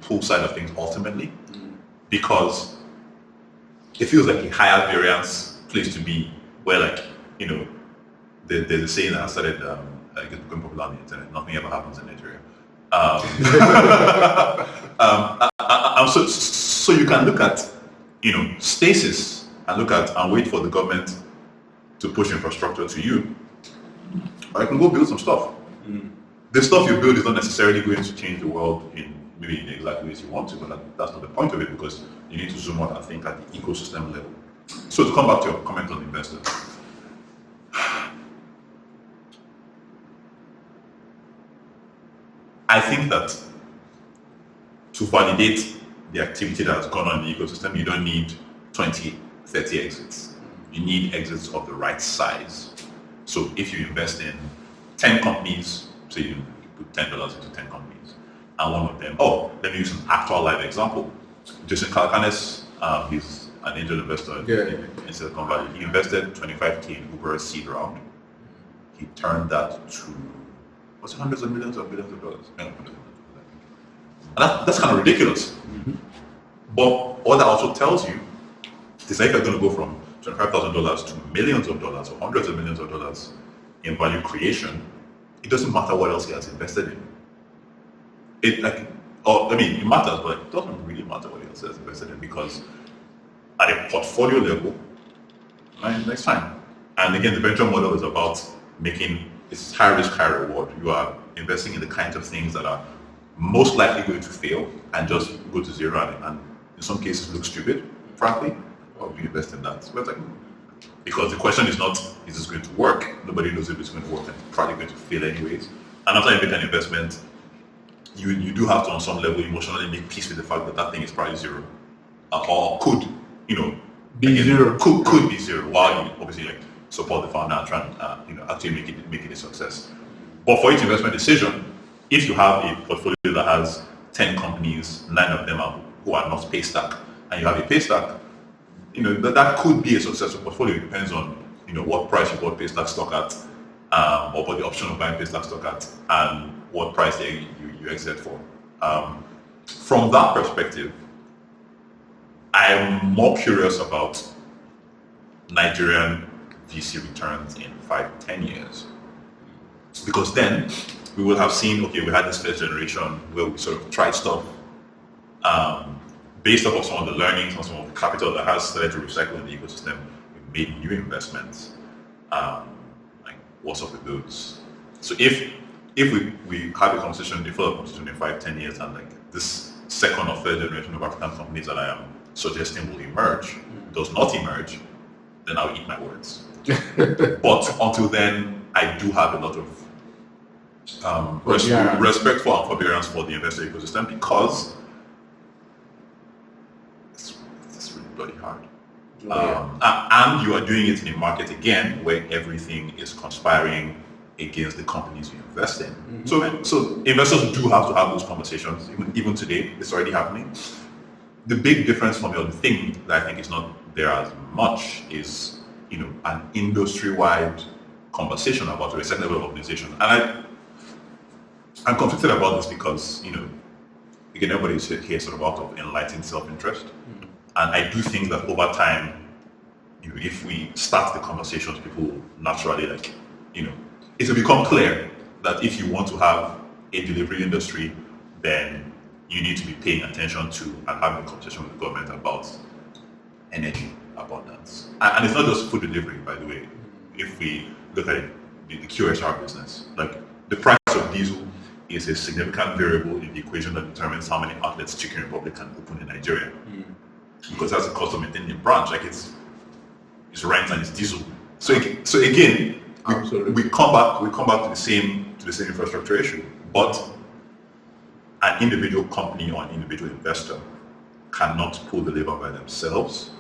pool side of things ultimately, because it feels like a higher variance place to be, where there's a saying that I started becoming popular on the internet: nothing ever happens in Nigeria. So you can look at stasis and look at and wait for the government to push infrastructure to you, or you can go build some stuff. The stuff you build is not necessarily going to change the world in the exact ways you want to, but that's not the point of it, because you need to zoom out and think at the ecosystem level. So to come back to your comment on investors, I think that to validate the activity that has gone on in the ecosystem, you don't need 20, 30 exits. You need exits of the right size. So if you invest in 10 companies, say you put $10 into 10 companies, and one of them, let me use an actual live example. Jason Kalkanis, he's an angel investor in Silicon Valley. He invested $25K in Uber's seed round. He turned that to, was it hundreds of millions or billions of dollars? And that's kind of ridiculous. But what that also tells you is that if you're going to go from $25,000 to millions of dollars or hundreds of millions of dollars in value creation, it doesn't matter what else he has invested in. It matters, but it doesn't really matter what he else has invested in, because at a portfolio level, that's fine. And again, the venture model is about it's high risk, high reward. You are investing in the kinds of things that are most likely going to fail and just go to zero, and in some cases look stupid, frankly. Or you invest in that. But because the question is not, is this going to work? Nobody knows if it's going to work, and it's probably going to fail anyways. And after you make an investment, you do have to, on some level, emotionally make peace with the fact that that thing is probably zero, or could be zero. Could be zero, while you obviously support the founder and try and actually make it a success. But for each investment decision, if you have a portfolio that has 10 companies, 9 of them who are not Paystack, and you have a Paystack, that could be a successful portfolio. It depends on what price you bought Paystack stock at, or what the option of buying Paystack stock at, and what price you exit for. From that perspective, I'm more curious about Nigerian VC returns in 5-10 years, Because then we will have seen, okay, we had this first generation where we sort of tried stuff based off of some of the learnings and some of the capital that has started to recycle in the ecosystem. We made new investments. Like, what's up with those? So if we have a conversation, a further conversation in 5-10 years, and like this second or third generation of African companies that I am suggesting will emerge does not emerge, then I'll eat my words. But until then, I do have a lot of respect for and forbearance for the investor ecosystem, because it's really bloody hard. And you are doing it in a market again where everything is conspiring against the companies you invest in. So investors do have to have those conversations. Even today, it's already happening. The big difference for me, or the thing that I think is not there as much, is an industry-wide conversation about a certain level of organization. And I'm conflicted about this because, again, everybody's here sort of out of enlightened self-interest. And I do think that over time, if we start the conversations, people will naturally, it will become clear that if you want to have a delivery industry, then you need to be paying attention to and having a conversation with the government about energy abundance. And it's not just food delivery, by the way. If we look at the QSR business, like the price of diesel is a significant variable in the equation that determines how many outlets Chicken Republic can open in Nigeria. Because that's the cost of maintaining a branch. Like it's rent and it's diesel. So again, we come back to the same infrastructure issue. But an individual company or an individual investor cannot pull the lever by themselves.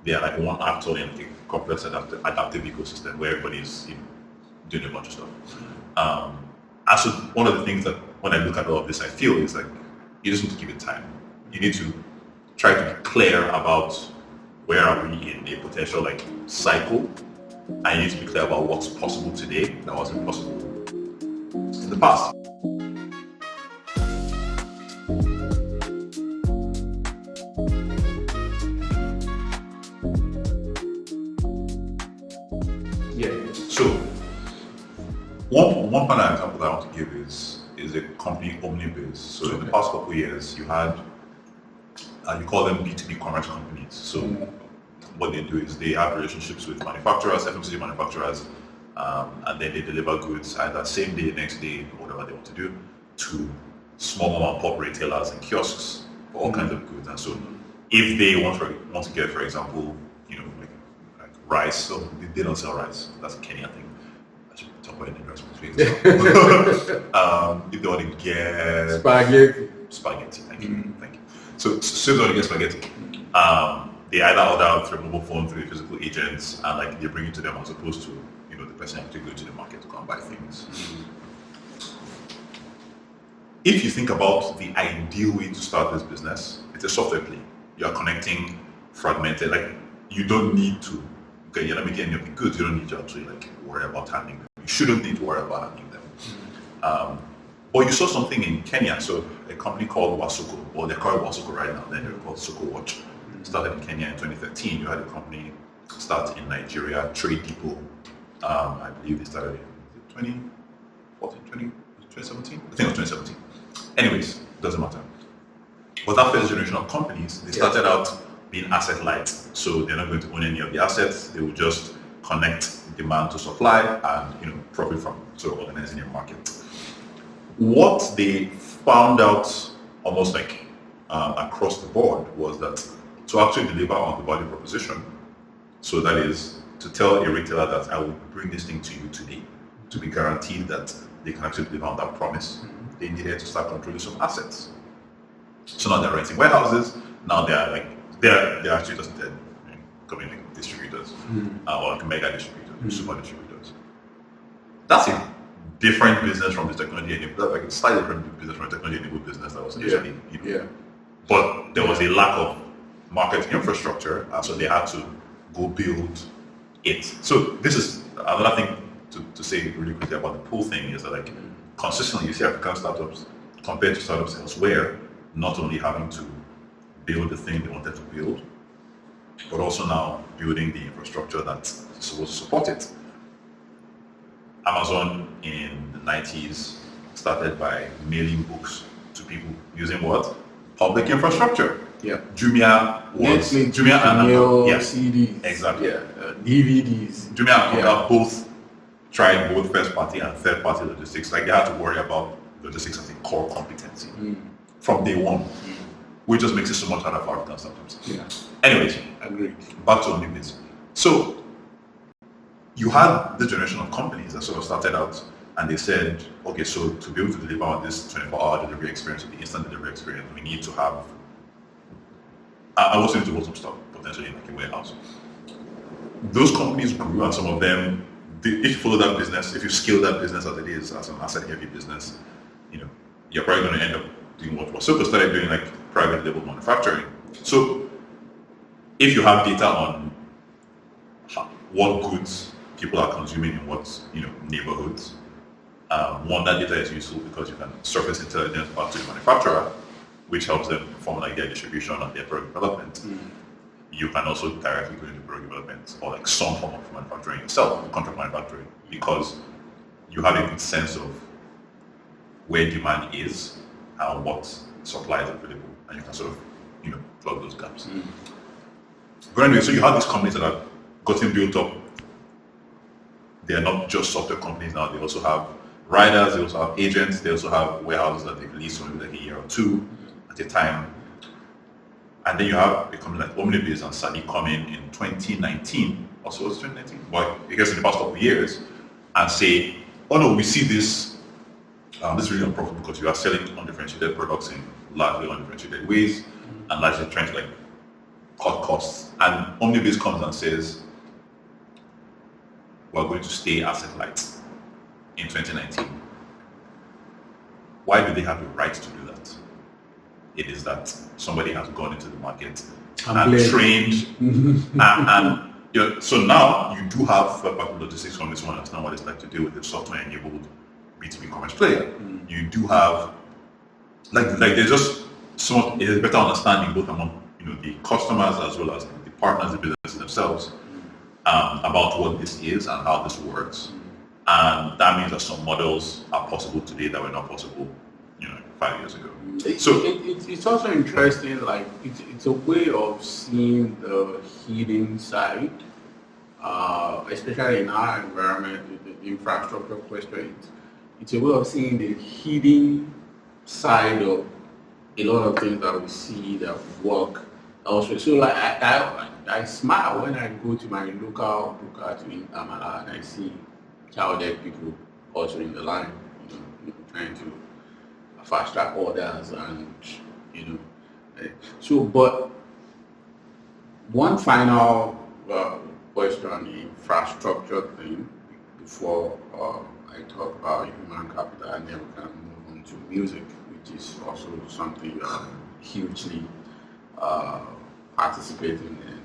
They are like one actor in a complex adaptive ecosystem where everybody's doing a bunch of stuff. And so one of the things that when I look at all of this, I feel is like you just need to give it time. You need to try to be clear about where are we in a potential cycle, and you need to be clear about what's possible today that wasn't possible in the past. So one final example that I want to give is a company, Omnibiz. So in the past couple of years, you had you call them B2B commerce companies. So what they do is they have relationships with manufacturers, FMCG manufacturers, and then they deliver goods either same day, next day, whatever they want to do, to small mom and pop retailers and kiosks for all kinds of goods. And so if they want to get, for example, like rice, so they don't sell rice. That's a Kenya thing. I should talk about it in the if they want to get spaghetti, thank you. So if they want to get spaghetti, they either order through a mobile phone, through physical agents, and they bring it to them, as opposed to the person actually going to the market to go and buy things. If you think about the ideal way to start this business, it's a software play. You are connecting fragmented, you don't need to, you're not making any of the goods, you don't need to actually worry about handling them. You shouldn't need to worry about handling them. But you saw something in Kenya, so a company called Wasuko, well they're called Wasuko right now, then they're called Suko Watch, started in Kenya in 2013. You had a company start in Nigeria, Trade Depot, I believe they started in 2017? I think it was 2017. Anyways, doesn't matter. But that first generation of companies, they started out being asset light. So they're not going to own any of the assets. They will just connect demand to supply and profit from sort of organizing a market. What they found out almost across the board was that to actually deliver on the value proposition, so that is to tell a retailer that I will bring this thing to you today, to be guaranteed that they can actually deliver on that promise, they needed to start controlling some assets. So now they're renting warehouses. Now they're actually just becoming distributors or mega distributors, super distributors. That's a different business from the technology enabled. That's a slightly different business from the technology enabled business that was initially. But there was a lack of market infrastructure, so they had to go build it. So this is another thing to say really quickly about the pool thing is that consistently you see African startups compared to startups elsewhere not only having to build the thing they wanted to build, but also now building the infrastructure that's supposed to support it. Amazon in the 90s started by mailing books to people using what? Public infrastructure. Yeah. Jumia was Netflix, Jumia and mail, yeah, CDs. exactly. Yeah. DVDs. Jumia and Konga both tried both first party and third party logistics. Like they had to worry about logistics as a core competency from day one, which just makes it so much harder for African startups. Yeah. Anyways, Agreed. back to Onlybase. So you had the generation of companies that sort of started out and they said, okay, so to be able to deliver on this 24-hour delivery experience or the instant delivery experience, we need to have, I also need to hold some stock, potentially in like a warehouse. Those companies grew and some of them, if you follow that business, if you scale that business as it is, as an asset-heavy business, you know, you're probably going to end up doing what Wasoko started doing, like private label manufacturing. So if you have data on what goods people are consuming in what neighborhoods, one, that data is useful because you can surface intelligence back to the manufacturer, which helps them formulate their distribution and their product development. You can also directly go into product development or like some form of manufacturing yourself, contract manufacturing, because you have a good sense of where demand is and what supply is available, and you can sort of plug those gaps. But anyway, so you have these companies that have gotten built up. They are not just software companies now. They also have riders. They also have agents. They also have warehouses that they've leased for maybe like a year or two at a time. And then you have a company like Onlybase and Sadi come in 2019, also was 2019, but I guess in the past couple of years, and say, oh no, we see this is really unprofitable because you are selling undifferentiated products in largely undifferentiated ways and largely trying to like cut costs. And Onlybase comes and says, we're going to stay asset light in 2019. Why do they have the right to do that? It is that somebody has gone into the market and trained and so now you do have third-party logistics companies who understand what it's like to deal with a software-enabled B2B commerce player. You do have like there's just a better understanding both among the customers as well as the partners, the businesses themselves, about what this is and how this works. And that means that some models are possible today that were not possible 5 years ago. So it's also interesting, like it's a way of seeing the hidden side, especially in our environment with the infrastructure question. It's a way of seeing the hidden side of a lot of things that we see that work elsewhere. So like I smile when I go to my local booker in Amala and I see child-dead people also in the line, trying to fast track orders and so. But one final question on the infrastructure thing before I talk about human capital, and then we can move on to music, which is also something you are hugely participating in.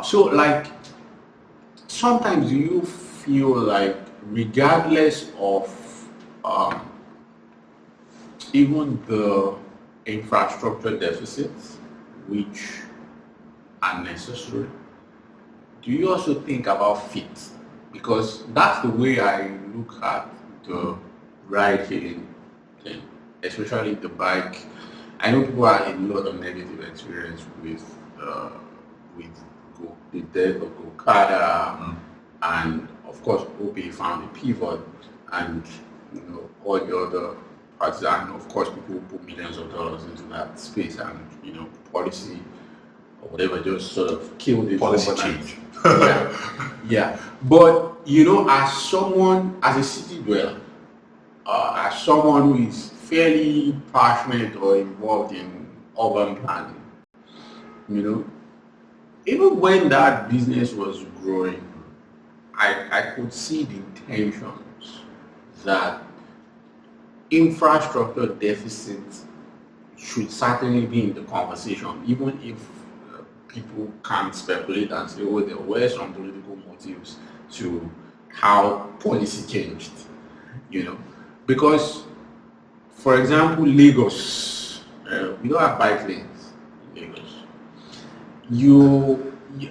So like sometimes do you feel like regardless of even the infrastructure deficits, which are necessary, do you also think about fit? Because that's the way I look at the ride-hailing thing, especially the bike. I know people have a lot of negative experience with the death of Okada, and of course, OP found a pivot, and all the other parts, and of course, people put millions of dollars into that space, and policy or whatever just sort of killed it. Policy change. Yeah. But as someone, as a city dweller, as someone who is fairly passionate or involved in urban planning, even when that business was growing, I could see the tensions that infrastructure deficits should certainly be in the conversation, even if people can't speculate and say, oh, there were some political motives to how policy changed, because, for example, Lagos, we don't have bike lanes in Lagos.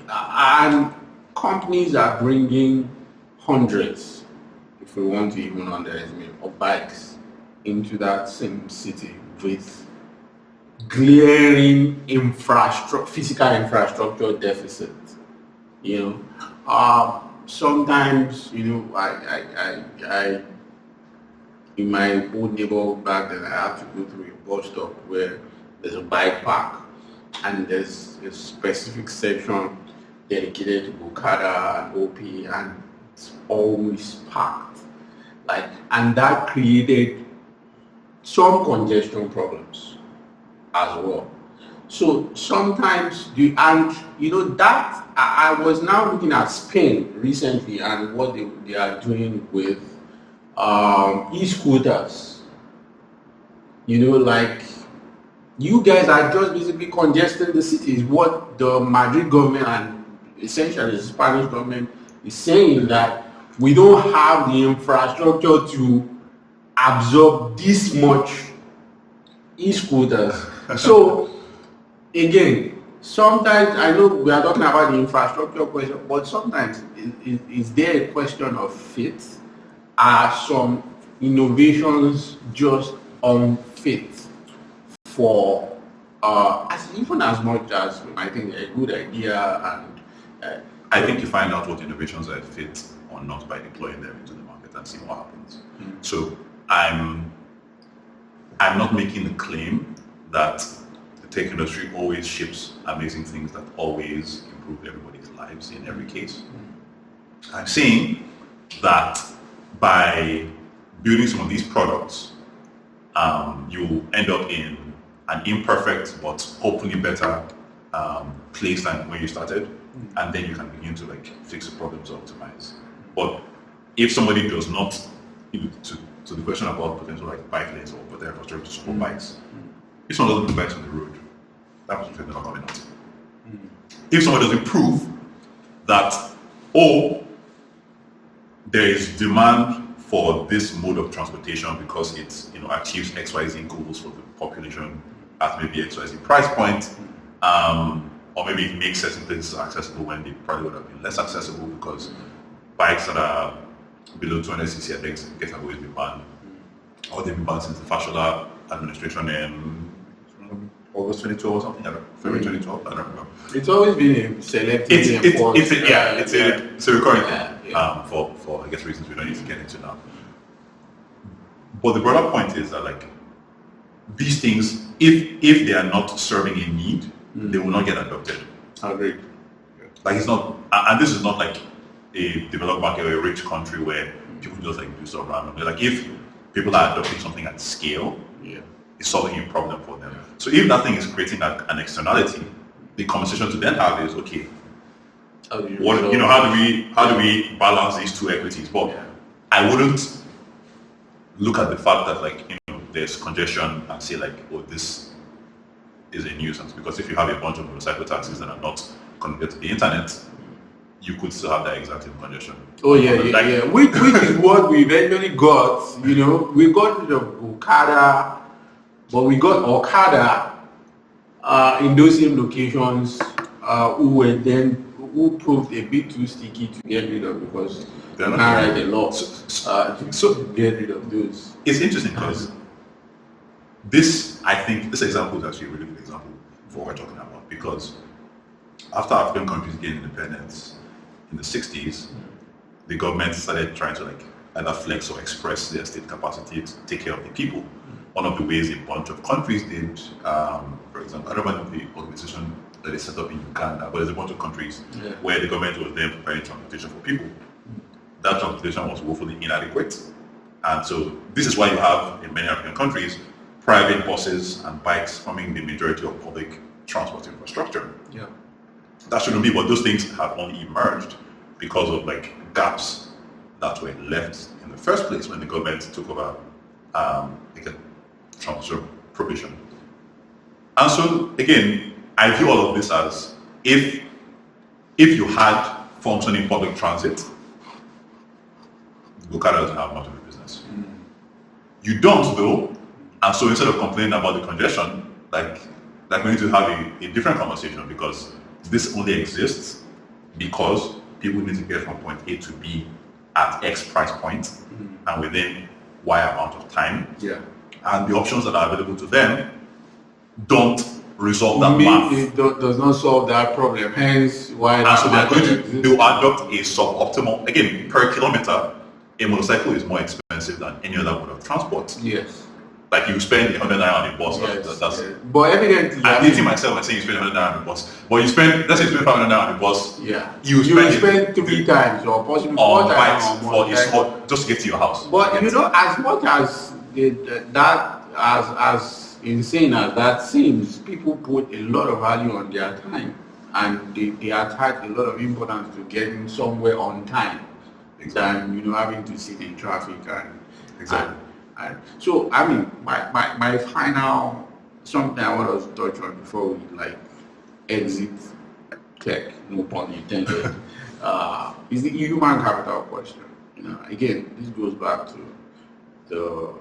And companies are bringing hundreds if we want to even underestimate, of bikes into that same city with glaring physical infrastructure deficit. You know, sometimes I in my old neighborhood back then, I have to go through a bus stop where there's a bike park and there's a specific section dedicated to Okada and OP, and it's always packed. Like, and that created some congestion problems as well. So sometimes that I was now looking at Spain recently and what they are doing with e-scooters. Like, you guys are just basically congesting the cities. What the Madrid government and essentially the Spanish government is saying, that we don't have the infrastructure to absorb this much e-scooters. So again, sometimes I know we are talking about the infrastructure question, but sometimes is there a question of fit? Are some innovations just unfit for even as much as I think a good idea? And I think you find out what innovations are fit or not by deploying them into the market and seeing what happens. So I'm not making the claim that the tech industry always ships amazing things that always improve everybody's lives in every case. I'm saying that by building some of these products, you end up in an imperfect but hopefully better place than when you started, and then you can begin to fix the problems or optimize. But if somebody does not, to the question about potential bike lanes or better infrastructure to support bikes, if someone doesn't put bikes on the road, that was they're not coming out. If someone doesn't prove that, there is demand for this mode of transportation because it achieves XYZ goals for the population at maybe XYZ price point, or maybe it makes certain places accessible when they probably would have been less accessible because bikes that are below 200cc, I think, get always been banned, or they've been banned since the Fashola administration in August 2012 or something. I don't know, February 2012. I don't remember. It's always been selective. It's a recurring thing for I guess reasons we don't need to get into now. But the broader point is that these things, if they are not serving a need, they will not get adopted. Agreed. It's not, and this is not a developed market or a rich country where people just do stuff randomly. If people are adopting something at scale, it's solving a problem for them. So if that thing is creating an externality, the conversation to then have is, okay, how do we balance these two equities? But I wouldn't look at the fact that there's congestion and say this is a nuisance, because if you have a bunch of motorcycle taxis that are not connected to the internet, you could still have that exact same congestion. Which is what we eventually got. We got rid of Okada, but we got Okada in those same locations who proved a bit too sticky to get rid of, because they can't write a law to get rid of those. It's interesting because this example is actually a really good example for what we're talking about, because after African countries gained independence in the 60s, the government started trying to either flex or express their state capacity to take care of the people. One of the ways a bunch of countries did, for example, I don't remember the organization that they set up in Uganda, but there's a bunch of countries where the government was then preparing transportation for people. That transportation was woefully inadequate. And so this is why you have, in many African countries, private buses and bikes forming the majority of public transport infrastructure. That shouldn't be, but those things have only emerged because of gaps that were left in the first place when the government took over transport provision. And so again, I view all of this as if you had functioning public transit, Okada doesn't have much of a business. You don't though, and so instead of complaining about the congestion, we need to have a different conversation, because this only exists because people need to get from point A to B at X price point and within Y amount of time. Yeah. And the options that are available to them don't resolve that math. It does not solve that problem. Hence, why? And so they'll adopt a suboptimal, again, per kilometer, a motorcycle is more expensive than any other mode of transport. Yes. Like you spend 100 naira on a bus. Yes, that's But evidently, I'm dating myself and saying you spend 100 naira on a bus. But you spend, let's say you spend 500 naira on a bus. Yeah. You spend 3 times or possibly 4 times or more. Just to get to your house. But you know, as much as as insane as that seems, people put a lot of value on their time, and they attach a lot of importance to getting somewhere on time than having to sit in traffic and so I mean my final something I want us to touch on before we exit tech, no pun intended, is the human capital question. Again, this goes back to the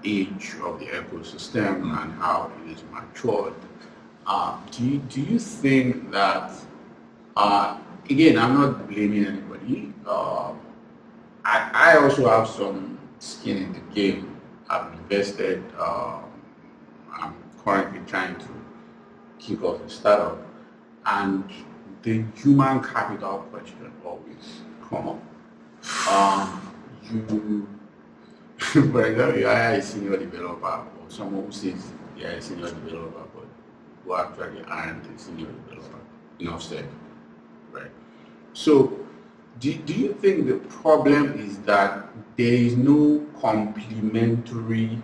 age of the ecosystem and how it is matured. Do you think that, again, I'm not blaming anybody. I also have some skin in the game. I've invested. I'm currently trying to kick off a startup, and the human capital question always come up. For example, you hire a senior developer or someone who says they are a senior developer, but who actually aren't a senior developer. Enough said, right? So, do you think the problem is that there is no complementary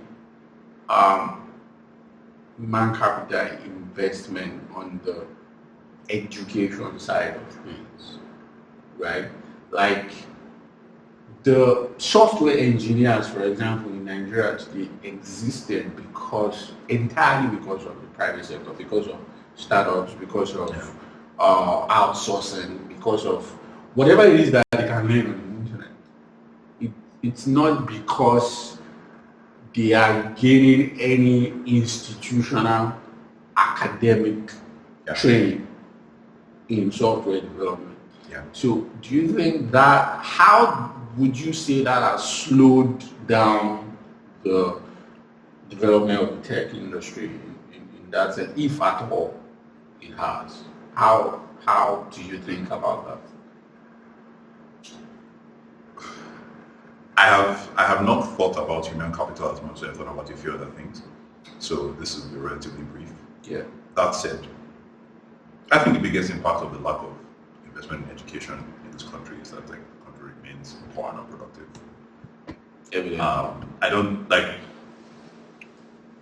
human capital investment on the education side of things, right? Like the software engineers, for example, in Nigeria today existed entirely because of the private sector, because of startups, because of outsourcing, because of whatever it is that they can learn on the internet. It's not because they are gaining any institutional academic training in software development. Yeah. So do you think that, how would you say that has slowed down the development of the tech industry in that sense, if at all it has? How do you think about that? I have not thought about human capital as much as I thought about a few other things. So this will be relatively brief. Yeah. That said, I think the biggest impact of the lack of investment in education in this country is that the country remains poor and unproductive. Evidently.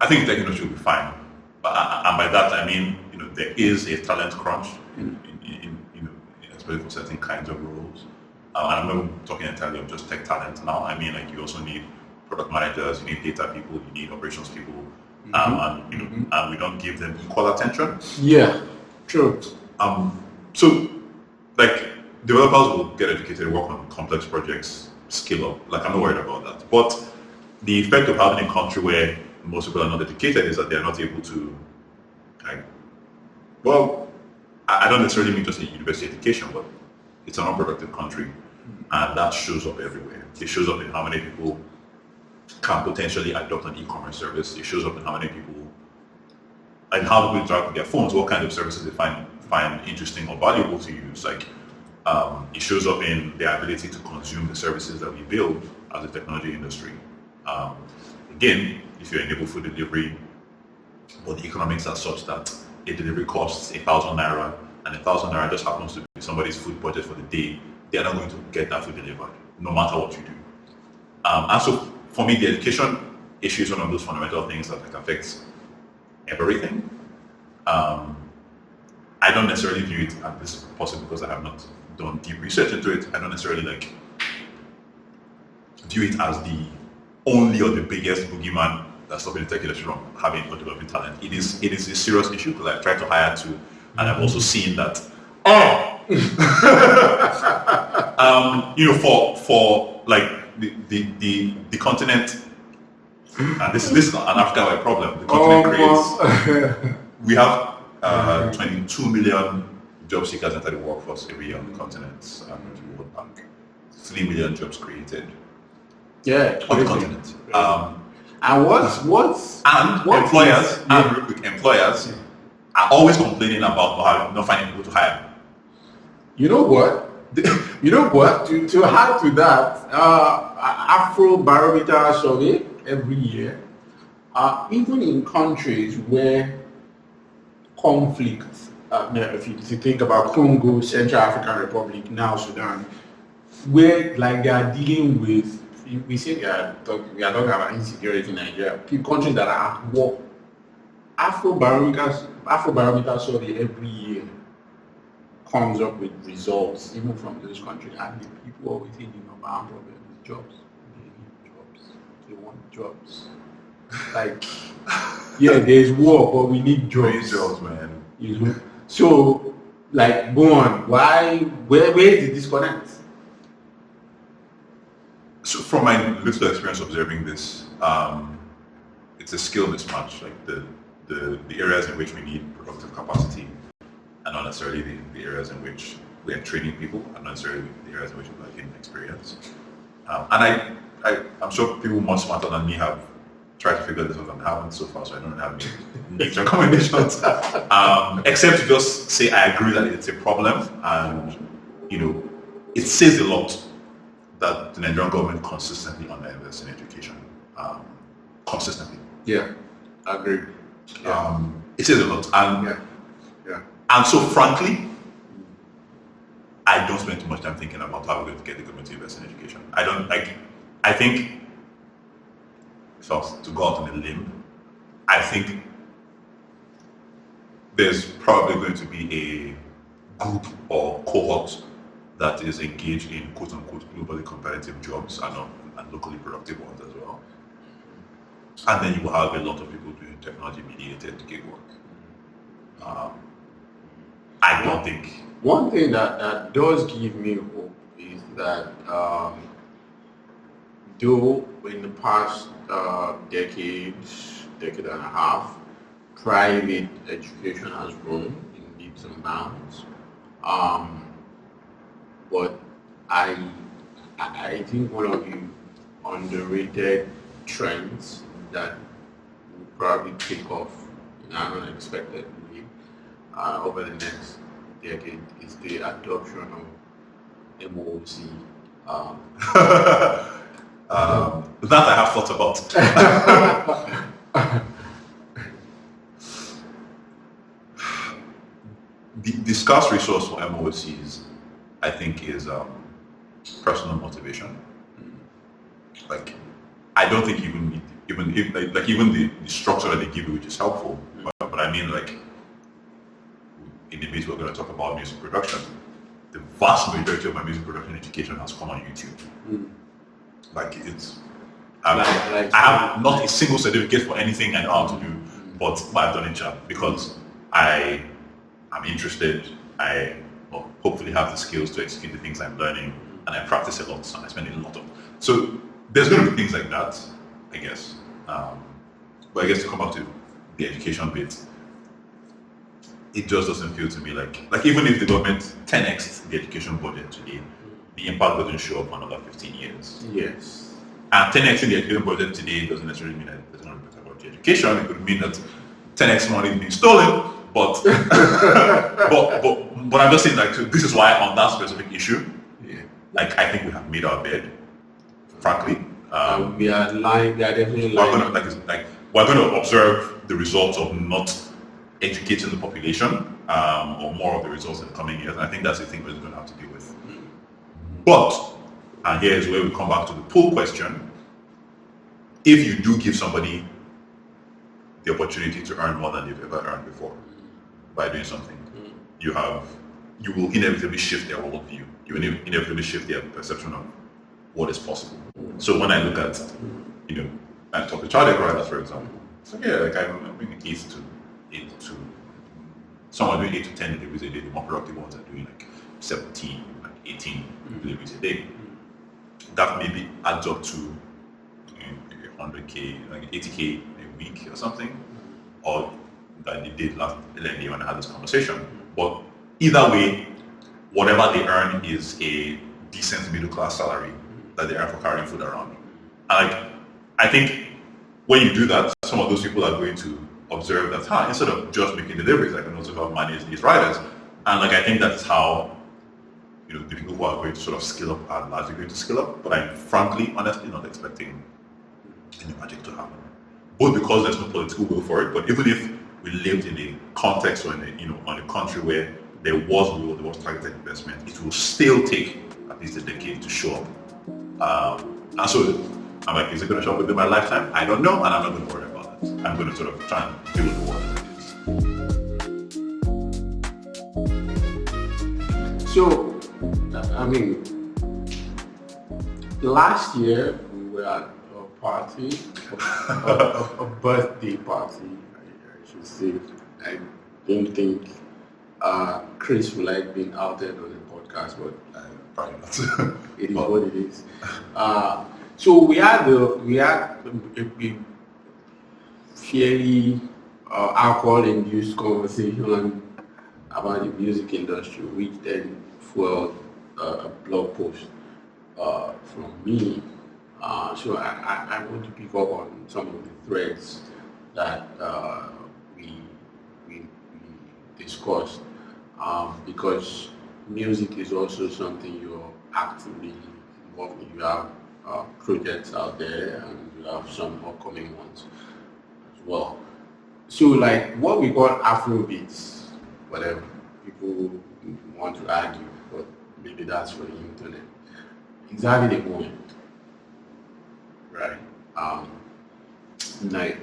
I think the tech industry will be fine, but and by that I mean there is a talent crunch in especially for certain kinds of roles. And I'm not talking entirely of just tech talent now. I mean, you also need product managers, you need data people, you need operations people, and we don't give them equal attention. Yeah, true. So developers will get educated, work on complex projects, scale up. I'm not worried about that. But the effect of having a country where most people are not educated is that they are not able to, I don't necessarily mean just a university education, but it's an unproductive country, and that shows up everywhere. It shows up in how many people can potentially adopt an e-commerce service. It shows up in how many people and how people interact with their phones, what kind of services they find interesting or valuable to use. It shows up in their ability to consume the services that we build as a technology industry. Again, if you enable food delivery, but the economics are such that a delivery costs 1,000 naira, and 1,000 naira just happens to be somebody's food budget for the day, they are not going to get that food delivered, no matter what you do. And so, for me, the education issue is one of those fundamental things that affects everything. I don't necessarily view it, and this is possible because I have not done deep research into it, I don't necessarily view it as the only or the biggest boogeyman that's stopping the tech industry from having or developing talent. It is a serious issue because I've tried to hire two, and I've also seen that for the continent, and this is an African-wide problem. The continent creates. We have 22 million job seekers enter the workforce every year on the continent, according to the World Bank. 3 million jobs created Yeah, on the crazy. continent. And what's Employers and real quick, employers are always complaining about not finding people to hire. You know what? You know what? To add to that, Afro Barometer survey every year, even in countries where conflict, if you think about Congo, Central African Republic, now Sudan, where like they are dealing with, we say we are talking about insecurity in Nigeria, countries that are at war. Afro Barometer survey every year comes up with results, even from those countries, and the people always say the number one problem is jobs. They need jobs. They want jobs. Like, yeah, there's war, but we need jobs. Praise jobs, man. You know? So, like, go on. Where is the disconnect? So from my little experience observing this, it's a skill mismatch. Like the areas in which we need productive capacity are not necessarily the areas in which we are training people, and not necessarily the areas in which we are getting experience. And I'm sure people much smarter than me have tried to figure this out and haven't so far, so I don't have any neat recommendations. Except to just say I agree that it's a problem, and it says a lot that the Nigerian government consistently underinvests in education. Consistently. Yeah, I agree. Yeah. It says a lot. And so frankly, I don't spend too much time thinking about how we're going to get the government to invest in education. I think, so to go out on a limb, I think there's probably going to be a group or cohort that is engaged in quote-unquote globally competitive jobs and locally productive ones as well. And then you will have a lot of people doing technology-mediated gig work. I don't think... One thing that does give me hope is that though in the past decade and a half, private education has grown in leaps and bounds. But I think one of the underrated trends that will probably take off in an unexpected way over the next decade is the adoption of MOOC. That I have thought about. The scarce resource for MOOCs, I think, is personal motivation. Like, I don't think even the structure that they give you, which is helpful. But I mean, like, in the bit we're going to talk about music production, the vast majority of my music production education has come on YouTube. Like, it's I have not a single certificate for anything I know how to do, but I've done it because I am interested. I hopefully have the skills to execute the things I'm learning, and I practice a lot, so I spend a lot of. So there's going to be things like that, I guess. But I guess to come back to the education bit, it just doesn't feel to me like even if the government 10x the education budget today, the impact doesn't show up for another 15 years. Yes. And 10x in the education budget today doesn't necessarily mean that there's not better about education. It could mean that 10x money is being stolen, but but I'm just saying, like, this is why on that specific issue, like, I think we have made our bed, frankly. We are lying. We are definitely lying. We're going to observe the results of not educating the population, or more of the results in the coming years. And I think that's the thing we're going to have to deal with. But, and here is where we come back to the poll question: if you do give somebody the opportunity to earn more than they've ever earned before by doing something, you will inevitably shift their worldview. You will inevitably shift their perception of what is possible. So when I look at, I talk to child riders, for example, so yeah, like I'm doing 8 to someone doing 8 to 10 deliveries a day. The more productive ones are doing like 17, like 18 deliveries a day. That maybe adds up to 100k, like 80k a week or something, or that they did last when I had this conversation. But either way, whatever they earn is a decent middle class salary that they earn for carrying food around. And like, I think when you do that, some of those people are going to observe that, instead of just making deliveries, I can also help manage these riders. And like, I think that's how, the people who are going to sort of skill up are largely going to skill up. But I'm frankly, honestly, not expecting any magic to happen. Both because there's no political will for it, but even if we lived in a context or on a country where there was will, there was targeted investment, it will still take at least a decade to show up. And so I'm like, is it going to show up within my lifetime? I don't know, and I'm not going to worry about it. I'm going to sort of try and deal with the world as it is. So, I mean, last year we were at a party, a birthday party, I should say. I don't think Chris would like being outed on the podcast, but Probably not. it is what it is. So we had a fairly alcohol-induced conversation about the music industry, which then fueled a blog post from me. So I want to pick up on some of the threads that we discussed, because music is also something you're actively involved in. You have projects out there, and you have some upcoming ones as well. So, like what we call Afrobeats, whatever people want to argue, but maybe that's for the internet. It's having a moment, right? Like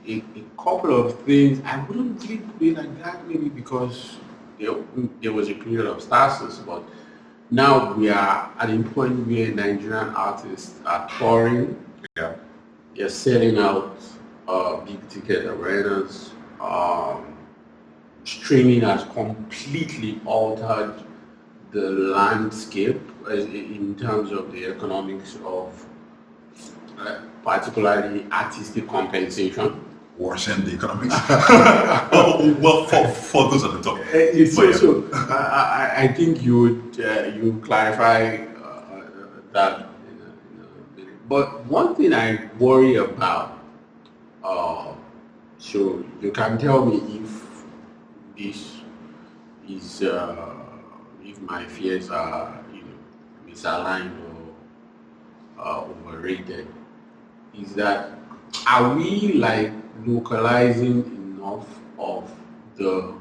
a couple of things. I wouldn't really put it like that, maybe because there was a period of stasis, but now we are at a point where Nigerian artists are touring. Yeah. They're selling out big ticket arenas. Streaming has completely altered the landscape in terms of the economics of particularly artistic compensation. Worsen the economics. well, for those at the top. I think you would clarify that in a minute. But one thing I worry about, so you can tell me if this is if my fears are misaligned or overrated, is that are we like localizing enough of the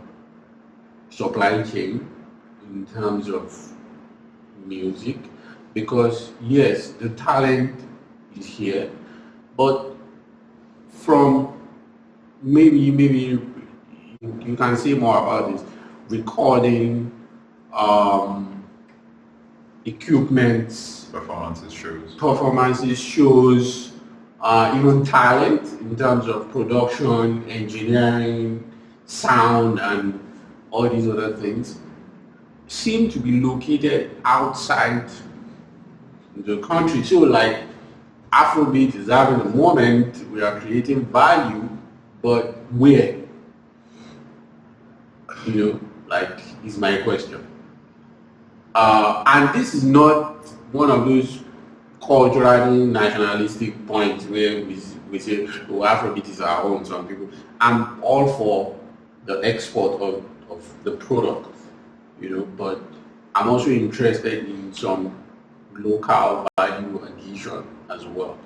supply chain in terms of music? Because yes, the talent is here, but from maybe you can say more about this, recording, equipment, performances, shows, even talent in terms of production, engineering, sound, and all these other things seem to be located outside the country. So like Afrobeat is having a moment, we are creating value, but where? Like is my question. And this is not one of those culturally nationalistic points where we say, oh, Afrobeat is our own, some people. I'm all for the export of the product, but I'm also interested in some local value addition as well.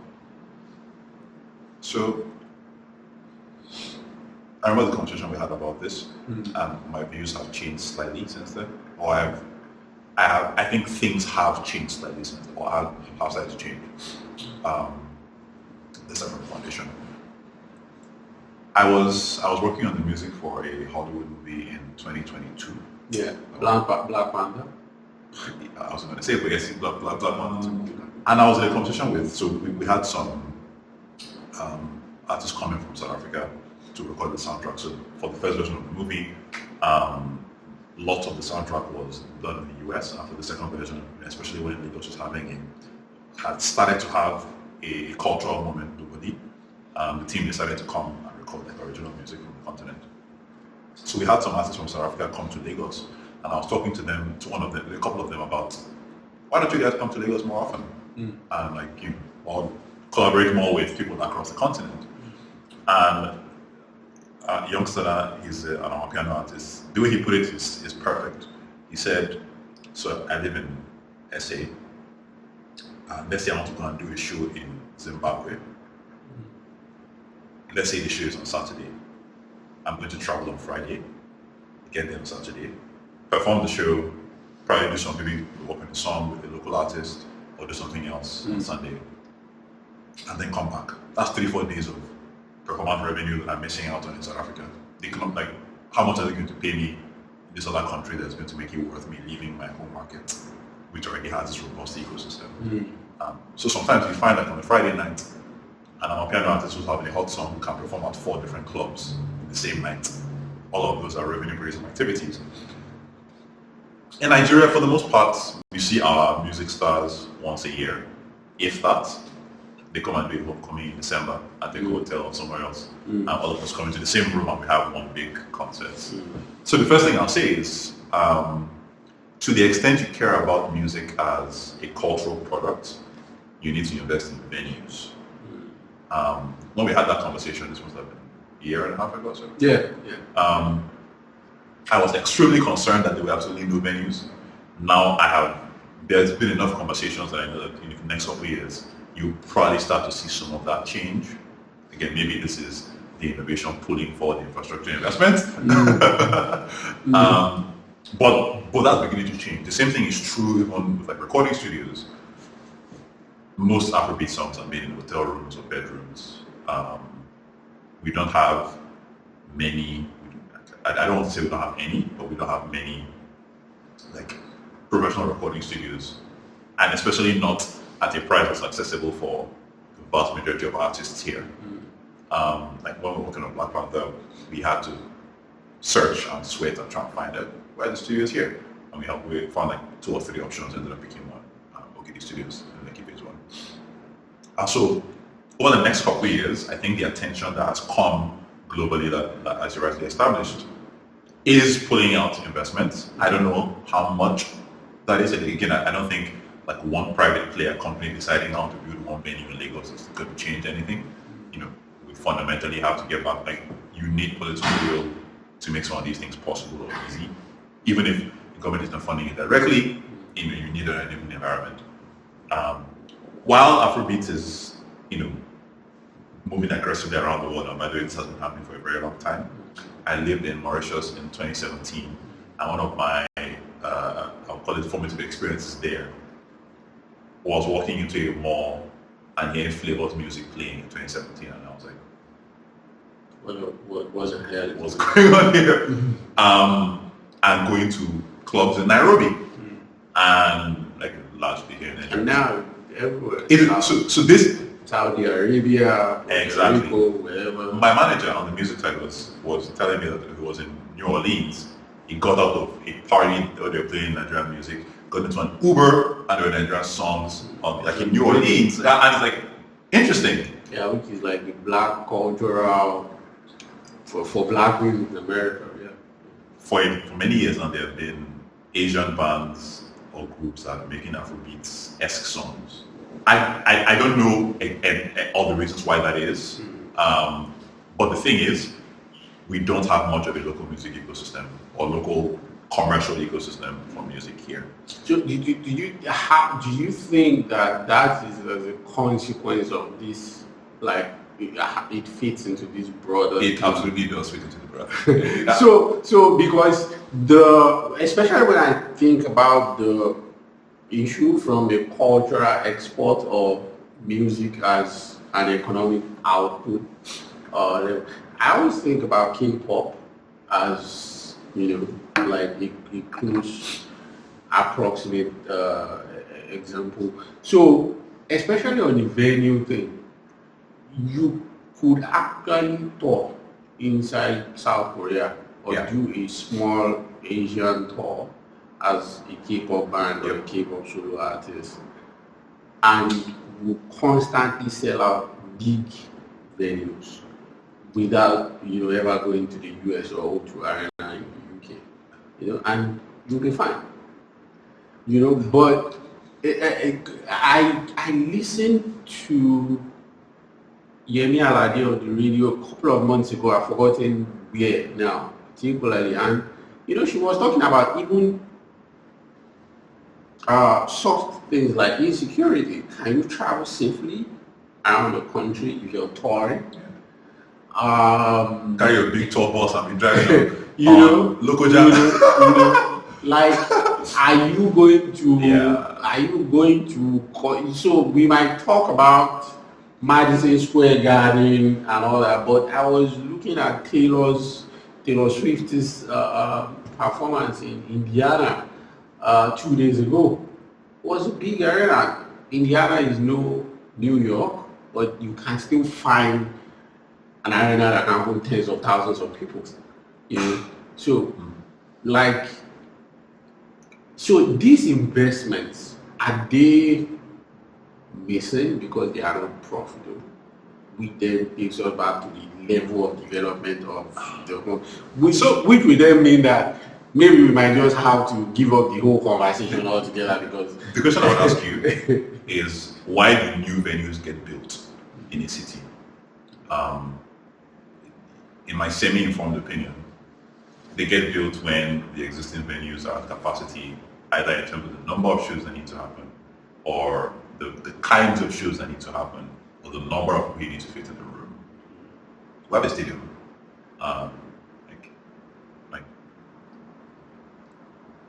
So I remember the conversation we had about this, and my views have changed slightly since then. I think things have changed slightly since then, or have started to change. The separate foundation. I was working on the music for a Hollywood movie in 2022. Yeah, Black Panther. I was going to say, but yes, Black Panther. And I was in a conversation with, so we had some artists coming from South Africa to record the soundtrack. So for the first version of the movie, lots of the soundtrack was done in the US. And for the second version, especially when Lagos had started to have a cultural moment globally, the team decided to come and record the original music from the continent. So we had some artists from South Africa come to Lagos, and I was talking to them, a couple of them, about why don't you guys come to Lagos more often? And like you or collaborate more with people across the continent. And youngster, he's an piano artist. The way he put it is perfect. He said, so I live in SA, and let's say I want to go and do a show in Zimbabwe. Let's say the show is on Saturday. I'm going to travel on Friday, get there on Saturday, perform the show, probably do something, maybe work on a song with a local artist, or do something else on Sunday, and then come back. That's 3-4 days of performance revenue that I'm missing out on in South Africa. They come like, how much are they going to pay me in this other country that's going to make it worth me leaving my home market, which already has this robust ecosystem? So sometimes you find that on a Friday night, and piano artist who's having a hot song can perform at 4 different clubs the same night. All of those are revenue-producing activities. In Nigeria, for the most part, we see our music stars once a year. If that, they come and do a homecoming in December at the hotel or somewhere else. And all of us come into the same room and we have one big concert. So the first thing I'll say is, to the extent you care about music as a cultural product, you need to invest in venues. When we had that conversation, this must have been a year and a half ago or so. Yeah. I was extremely concerned that there were absolutely no venues. Now there's been enough conversations that I know that in the next couple of years, you'll probably start to see some of that change. Again, maybe this is the innovation pulling for the infrastructure investment. But that's beginning to change. The same thing is true even with like recording studios. Most Afrobeat songs are made in hotel rooms or bedrooms. We don't have many, I don't want to say we don't have any, but we don't have many like professional recording studios, and especially not at a price that's accessible for the vast majority of artists here. Like when we were working on Black Panther, we had to search and sweat and try and find out where the studio is here. And we found like 2 or 3 options, ended up picking one, OKD Studios and Lekki Phase 1. And so over the next couple of years, I think the attention that has come globally that as you rightly established, is pulling out investments. I don't know how much that is. Again, I don't think like one private player company deciding how to build one venue in Lagos is going to change anything. You know, we fundamentally have to get back, like you need political will to make some of these things possible or easy. Even if the government is not funding it directly, you need an enabling environment. While Afrobeat is, moving aggressively around the world, and by the way, this has been happening for a very long time. I lived in Mauritius in 2017, and one of my, I'll call it formative experiences there, was walking into a mall and hearing Flavor's music playing in 2017, and I was like, what was it? What's going on here? And going to clubs in Nairobi, and like largely here in Nigeria. And now everywhere. So this Saudi Arabia, exactly. Rico, wherever. My manager on the music side was telling me that he was in New Orleans. He got out of a party where they were playing Nigerian music, got into an Uber, and there were Nigerian songs like in New Orleans, and it's like interesting. Yeah, which is like the black cultural for black music in America. Yeah. For many years now, there have been Asian bands or groups that are making Afrobeats-esque songs. I don't know all the reasons why that is, but the thing is, we don't have much of a local music ecosystem or local commercial ecosystem for music here. So do you think that is as a consequence of this, like it fits into this broader? It absolutely does fit into the broader. So because especially when I think about the issue from the cultural export of music as an economic output, I always think about K-pop as, like a close approximate example. So especially on the venue thing, you could actually tour inside South Korea or do a small Asian tour as a K-pop band or a K-pop solo artist, and will constantly sell out big venues without ever going to the US or to Arena in the UK, and you'll be fine. But I listened to Yemi Alade on the radio a couple of months ago. I've forgotten where now, particularly, and she was talking about even soft things like insecurity. Can you travel safely around the country if you're touring? Carry a big tour bus and be driving You know, local jam. like, are you going to? Yeah. Are you going to? So we might talk about Madison Square Garden and all that, but I was looking at Taylor Swift's performance in Indiana 2 days ago. It was a big arena. Indiana is no New York, but you can still find an arena that can hold tens of thousands of people. So like, so these investments, are they missing because they are not profitable? Which then takes us back to the level of development of the home, which would then mean that maybe we might just have to give up the whole conversation altogether, because the question I would ask you is, why do new venues get built in a city? In my semi-informed opinion, they get built when the existing venues are at capacity, either in terms of the number of shows that need to happen, or the kinds of shows that need to happen, or the number of people you need to fit in the room. We have a stadium. Like,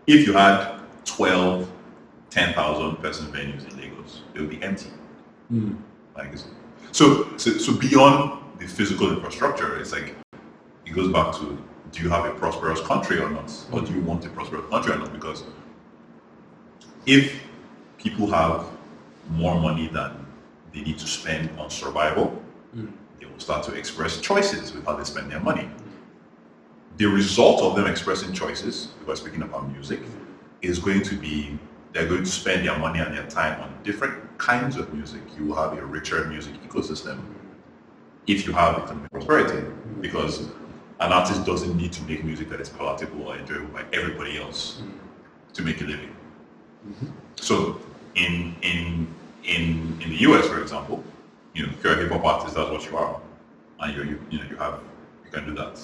if you had 12, 10,000 person venues in Lagos, it would be empty. Like, so beyond the physical infrastructure, it's like, it goes back to, do you have a prosperous country or not? Or do you want a prosperous country or not? Because if people have more money than they need to spend on survival, they will start to express choices with how they spend their money. The result of them expressing choices, if we're speaking about music, is going to be, they're going to spend their money and their time on different kinds of music. You will have a richer music ecosystem if you have economic prosperity, because an artist doesn't need to make music that is palatable or enjoyable by everybody else to make a living. So in the US, for example, if you're a hip hop artist, that's what you are, and you can do that.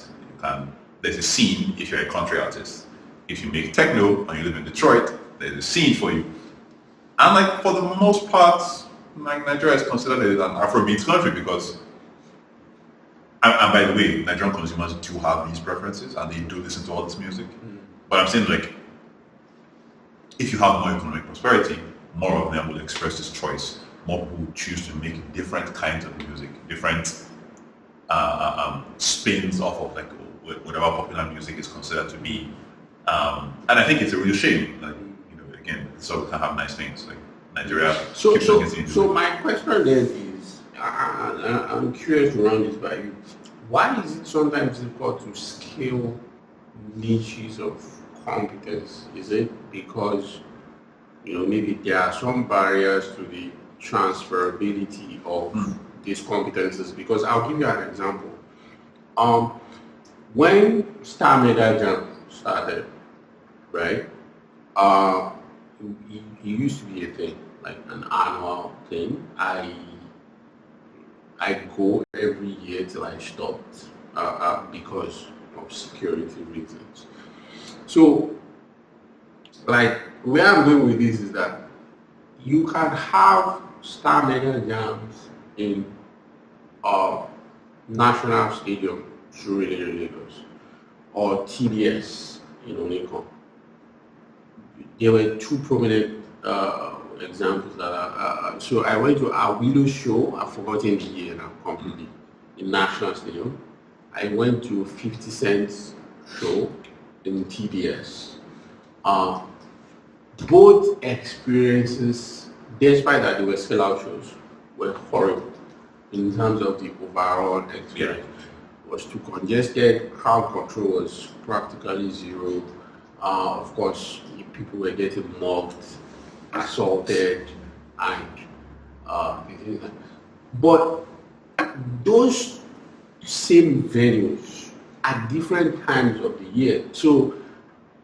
There's a scene if you're a country artist. If you make techno and you live in Detroit, there's a scene for you. And like, for the most part, like, Nigeria is considered an Afrobeat country because, and by the way, Nigerian consumers do have these preferences and they do listen to all this music. But I'm saying, like, if you have more economic prosperity, more of them will express this choice. More people will choose to make different kinds of music, different spins off of like whatever popular music is considered to be. And I think it's a real shame. Like, again, so we can have nice things like Nigeria. So my question then is, I'm curious to run this by you. Why is it sometimes difficult to scale niches of competence? Is it because maybe there are some barriers to the transferability of these competences? Because I'll give you an example. When Star Mega Jam started, right? It used to be a thing, like an annual thing. I go every year till I stopped because of security reasons. So, like, where I'm going with this is that you can have Star Mega Jams in National Stadium, Surulere, Lagos, or TDS in Lincoln. There were two prominent examples that are, so I went to a Willow show, I've forgotten the year now completely, in National Stadium. I went to 50 Cent's show in TDS. Both experiences, despite that they were sellout shows, were horrible in terms of the overall experience. It was too congested, crowd control was practically zero. Of course, people were getting mocked, assaulted, and but those same venues at different times of the year. So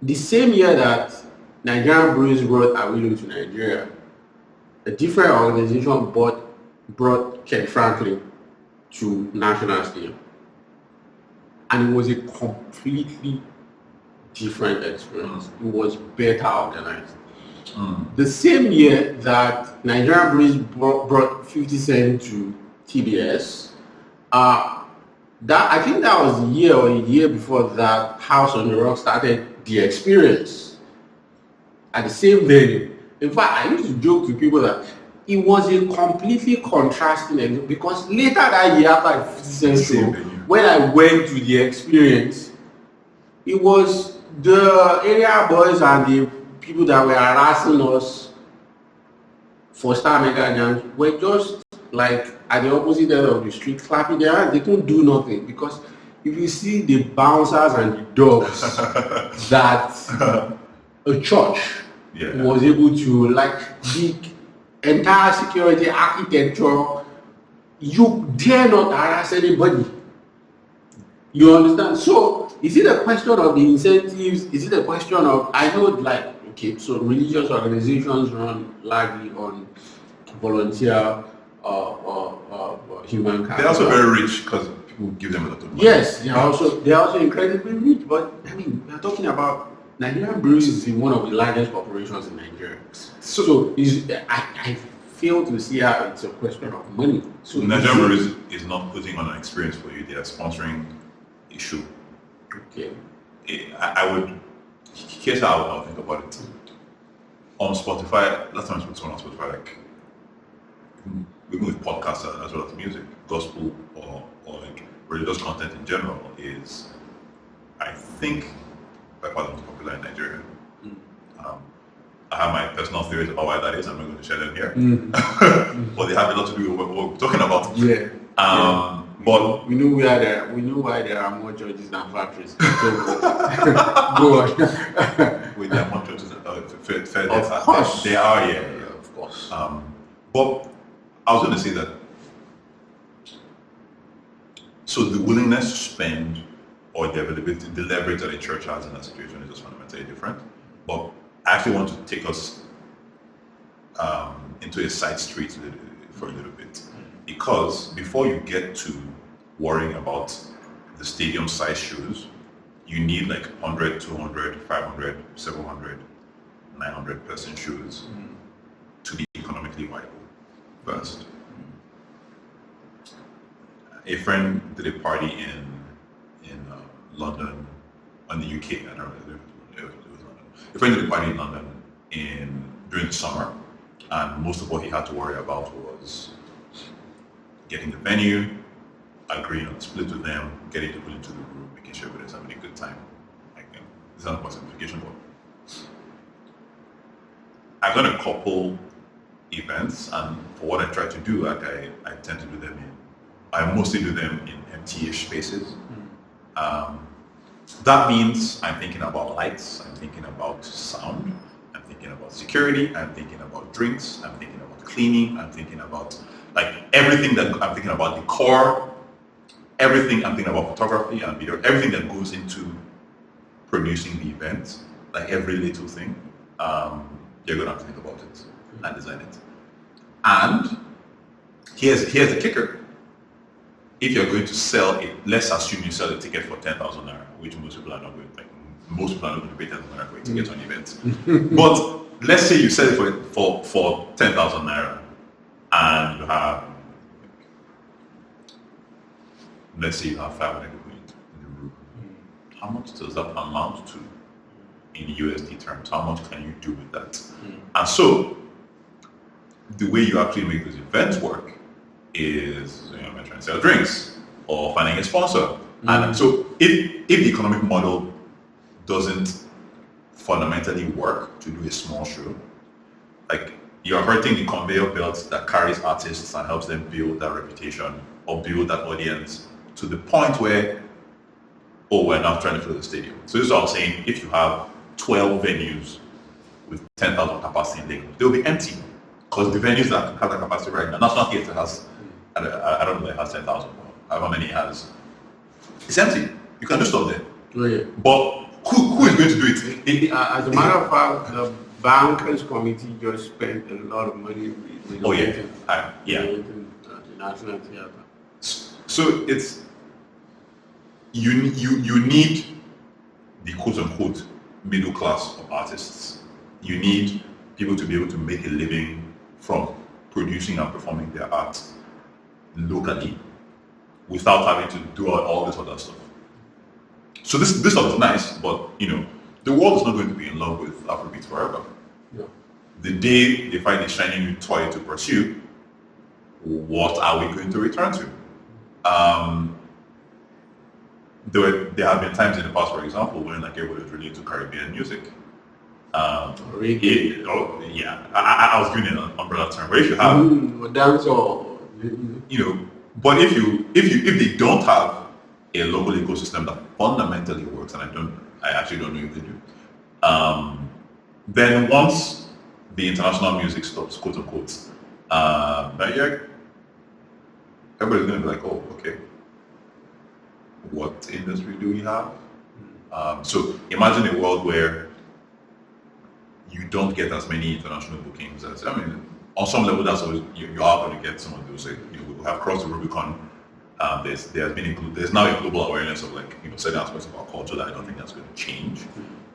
the same year that Nigerian Breweries brought Awilo to Nigeria, a different organization brought Ken Franklin to National Stadium. And it was a completely different experience. It was better organized. The same year that Nigerian Breeze brought 50 Cent to TBS, I think that was a year or a year before that House on the Rock started The Experience at the same venue. In fact, I used to joke to people that it was a completely contrasting because later that year after 50 Cent show, when I went to The Experience, it was the area boys and the people that were harassing us for Star Mega Jams were just like at the opposite end of the street clapping their hands. They couldn't do nothing because if you see the bouncers and the dogs that a church was able to, like the entire security architecture, you dare not harass anybody. You understand? So is it a question of the incentives? Is it a question of, I know, like, okay, so religious organizations run largely on volunteer human capital. They're also very rich because people give them a lot of money. Yes, they're also incredibly rich. But I mean, we're talking about Nigerian Breweries is one of the largest corporations in Nigeria. So I fail to see how it's a question of money. So Nigerian Breweries is not putting on an experience for you. They are sponsoring a show. Okay. I would. Here's how I think about it. On Spotify, last time I spoke to someone on Spotify, like even with podcasts as well as music, gospel or like religious content in general is, I think, by far the most popular in Nigeria. I have my personal theories about why that is. I'm not going to share them here, but they have a lot to do with what we're talking about. Yeah. But we know why there are more churches than factories. Go on. With there are more churches, fair Of course. they are, yeah, of course. But I was going to say that. So the willingness to spend or the availability, the leverage that a church has in that situation is just fundamentally different. But I actually want to take us into a side street for a little bit. Because before you get to worrying about the stadium size shoes, you need like 100, 200, 500, 700, 900 person shoes to be economically viable first. A friend did a party in London, in the UK, I don't know if it was London. A friend did a party in London during the summer, and most of what he had to worry about was getting the venue, agreeing on the split with them, getting people into the room, making sure everybody's having a good time. This is not about simplification, but I've done a couple events, and for what I try to do, like I tend to do them I mostly do them in empty-ish spaces. That means I'm thinking about lights, I'm thinking about sound, I'm thinking about security, I'm thinking about drinks, I'm thinking about cleaning, I'm thinking about like everything that I'm thinking about decor, everything I'm thinking about photography and video, everything that goes into producing the event, like every little thing, you're gonna have to think about it and design it. And here's the kicker. If you're going to sell it, let's assume you sell a ticket for 10,000 naira, which most people are not going to, like most people are not going to pay 10,000 naira for a ticket to an event. But let's say you sell it for 10,000 naira and you have, let's say you have 500 people in the room. How much does that amount to in USD terms? How much can you do with that? And so the way you actually make those events work is, I'm trying to sell drinks or finding a sponsor. And so if the economic model doesn't fundamentally work to do a small show, like you're hurting the conveyor belt that carries artists and helps them build that reputation or build that audience to the point where, we're now trying to fill the stadium. So this is what I'm saying. If you have 12 venues with 10,000 capacity in Lagos, they'll be empty because the venues that have that capacity right now, National Theatre has, I don't know if it has 10,000, however many it has. It's empty. You can do stuff there. Yeah. But who is going to do it? As a matter of fact, bankers committee just spent a lot of money relocating the National Theatre. So it's you need the quote unquote middle class of artists. You need people to be able to make a living from producing and performing their art locally without having to do all this other stuff. So this stuff is nice, but the world is not going to be in love with Afrobeat forever. Yeah. The day they find a shiny new toy to pursue, what are we going to return to? There have been times in the past, for example, when everybody was really into Caribbean music. Reggae. I was giving an umbrella term. But if you have, dancehall. But if they don't have a local ecosystem that fundamentally works, and I actually don't know if they do, then once the international music stops, quote unquote, everybody's going to be like, oh, okay, what industry do we have? So imagine a world where you don't get as many international bookings as, on some level, that's always, you are going to get some of those. We have crossed the Rubicon. There's now a global awareness of certain aspects of our culture that I don't think that's going to change.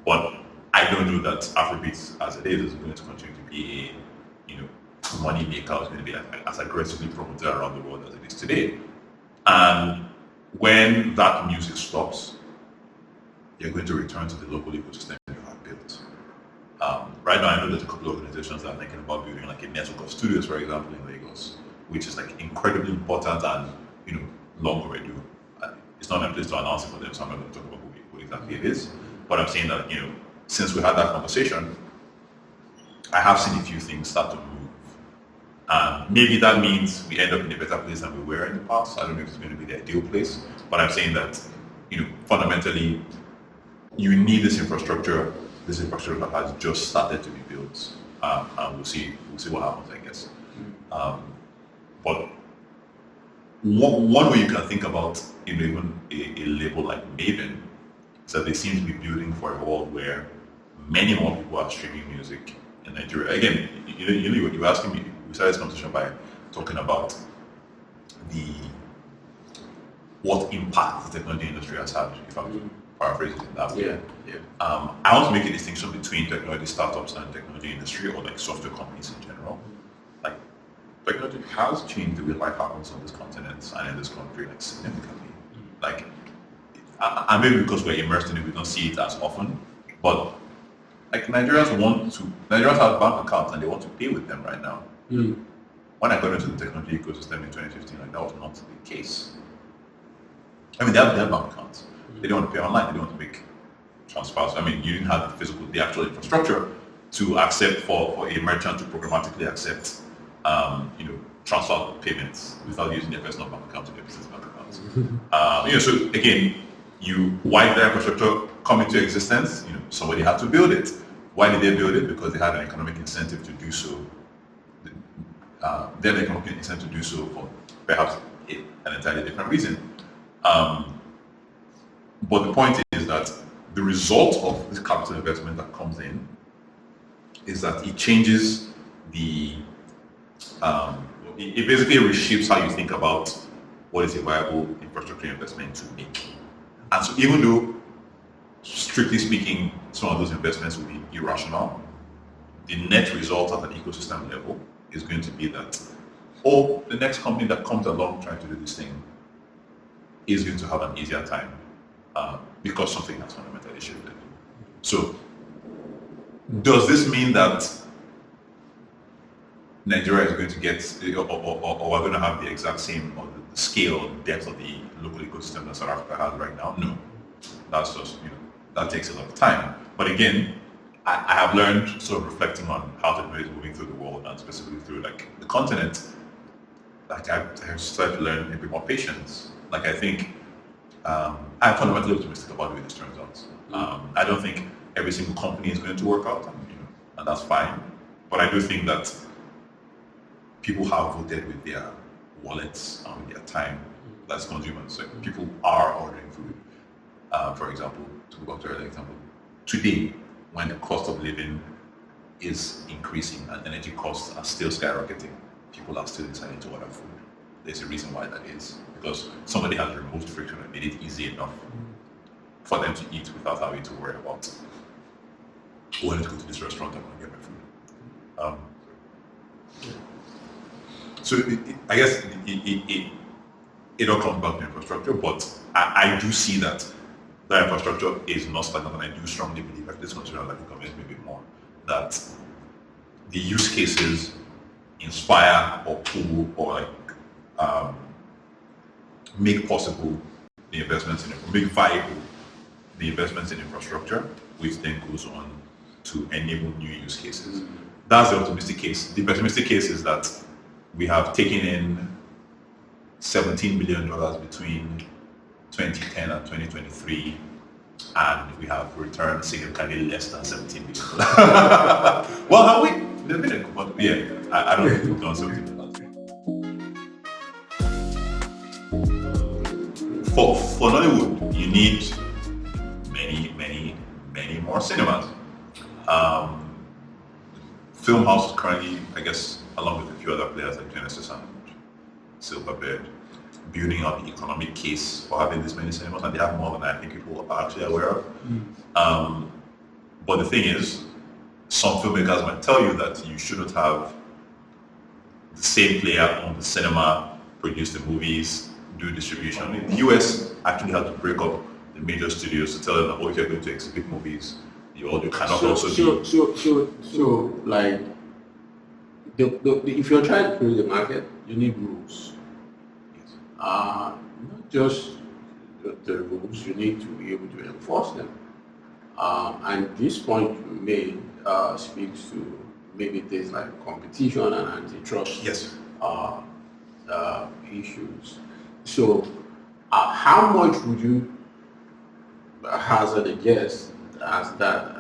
But I don't know that Afrobeat as it is going to continue to be a money maker. It's going to be as aggressively promoted around the world as it is today. And when that music stops, you're going to return to the local ecosystem you have built. Right now, I know there's a couple of organizations that are thinking about building a network of studios, for example, in Lagos, which is incredibly important and long overdue. It's not my place to announce it for them, so I'm not going to talk about what exactly it is. But I'm saying that since we had that conversation, I have seen a few things start to move. And maybe that means we end up in a better place than we were in the past. I don't know if it's going to be the ideal place, but I'm saying that fundamentally, you need this infrastructure that has just started to be built, and we'll see what happens, I guess. But one way you can think about even a label like Maven is that they seem to be building for a world where many more people are streaming music in Nigeria. Again, you were asking me. We started this conversation by talking about what impact the technology industry has had, if I'm paraphrasing it that way. I want to make a distinction between technology startups and technology industry, or software companies in general. Technology has changed the way life happens on this continent and in this country significantly. And maybe because we're immersed in it, we don't see it as often. But Nigerians have bank accounts and they want to pay with them right now. When I got into the technology ecosystem in 2015, that was not the case. They have their bank accounts. They don't want to pay online. They don't want to make transfers. You didn't have the actual infrastructure to accept for a merchant to programmatically accept, transfer payments without using their personal bank account to their business bank accounts. So again, why did that infrastructure come into existence? Somebody had to build it. Why did they build it? Because they had an economic incentive to do so. They had an economic incentive to do so for perhaps an entirely different reason. But the point is that the result of this capital investment that comes in is that it changes it basically reshapes how you think about what is a viable infrastructure investment to make. And so even though, strictly speaking, some of those investments will be irrational, the net result at an ecosystem level is going to be that, the next company that comes along trying to do this thing is going to have an easier time because something has fundamentally shifted. So, does this mean that Nigeria is going to get, or we're going to have the exact same, or the scale or depth of the local ecosystem that South Africa has right now? No. That's just, that takes a lot of time. But again, I have learned, sort of reflecting on how technology is moving through the world, and specifically through the continent, I've started to learn a bit more patience. I think I'm fundamentally optimistic about the way this turns out. I don't think every single company is going to work out, and that's fine. But I do think that people have voted with their wallets and with their time as consumers. People are ordering food. For example, to go back to earlier example, today, when the cost of living is increasing and energy costs are still skyrocketing, people are still deciding to order food. There's a reason why that is, because somebody has removed friction and made it easy enough for them to eat without having to worry about, oh, I need to go to this restaurant, I'm going to get my food. So I guess it all comes back to infrastructure, but I do see that infrastructure is not stagnant, and I do strongly believe, at this consider like the comments maybe more, that the use cases inspire or pull or like make possible the investments in make viable the investments in infrastructure, which then goes on to enable new use cases. That's the optimistic case. The pessimistic case is that we have taken in $17 billion between 2010 and 2023, and we have returned significantly less than $17 billion. Well, have we? There's been a but yeah, I don't think we've done something like that. For Nollywood, you need many more cinemas. Film houses currently, I guess, along with a few other players like Genesis and Silverbird, building up the economic case for having this many cinemas, and they have more than I think people are actually aware of. But the thing is, some filmmakers might tell you that you shouldn't have the same player own the cinema, produce the movies, do distribution. In the US actually had to break up the major studios to tell them that, oh, if you're going to exhibit movies, you cannot also do. So like, if you're trying to create the market, you need rules. Not just the rules, you need to be able to enforce them. And this point you made speaks to maybe things like competition and antitrust issues. So how much would you hazard a guess as that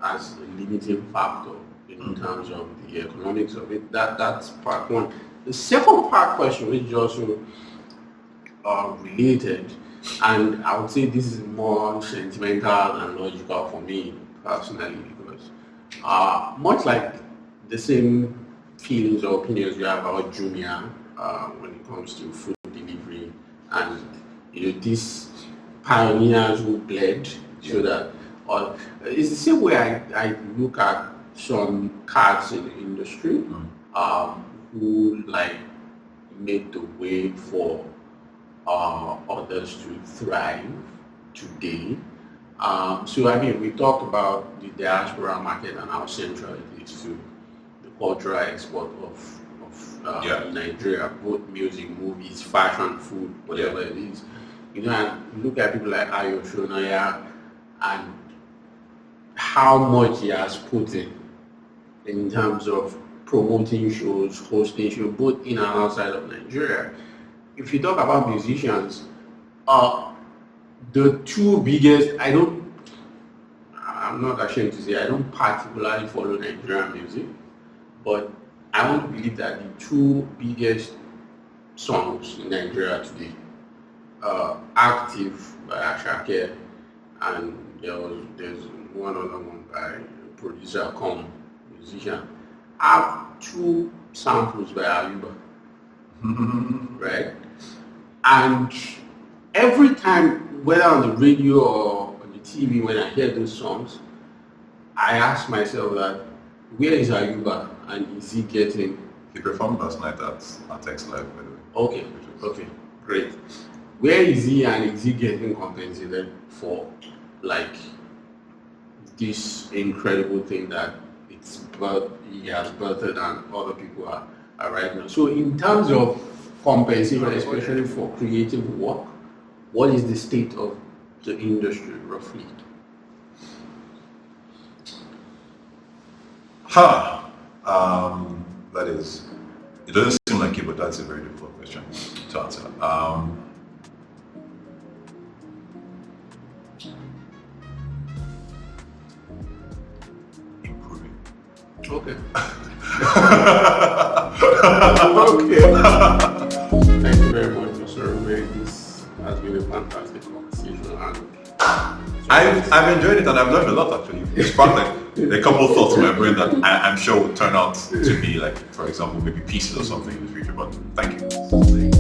as a limiting factor in terms of the economics of it? That's part one. The second part question, which is also related, and I would say this is more sentimental and logical for me personally, because much like the same feelings or opinions you have about Jumia when it comes to food delivery, and these pioneers who bled so that it's the same way I look at some cards in the industry who like made the way for others to thrive today. So I mean, we talked about the diaspora market and how central it is to the cultural export of Nigeria, both music, movies, fashion, food, whatever it is. And look at people like Ayo Shonaya and how much he has put in terms of promoting shows, hosting shows, both in and outside of Nigeria. If you talk about musicians, the two biggest, I'm not ashamed to say, I don't particularly follow Nigerian music, but I want to believe that the two biggest songs in Nigeria today, Active by Ashake, and there's one other one by a producer come musician, have two samples by Ayuba, right? And every time, whether on the radio or on the TV, when I hear those songs, I ask myself that, where is Ayuba and is he getting? He performed last night at X Live, by the way. Okay, great. Where is he and is he getting compensated for, like, this incredible thing that he has birthed and other people are right now? So in terms of compensation, especially for creative work, what is the state of the industry roughly? That is, it doesn't seem like it, but that's a very difficult question to answer. Improving. Okay. Thank you very much, Mr. Romero. This has been a fantastic conversation. And I've enjoyed it, and I've learned a lot actually. It's part like there are a couple of thoughts in my brain that I'm sure will turn out to be like, for example, maybe pieces or something in the future. But thank you.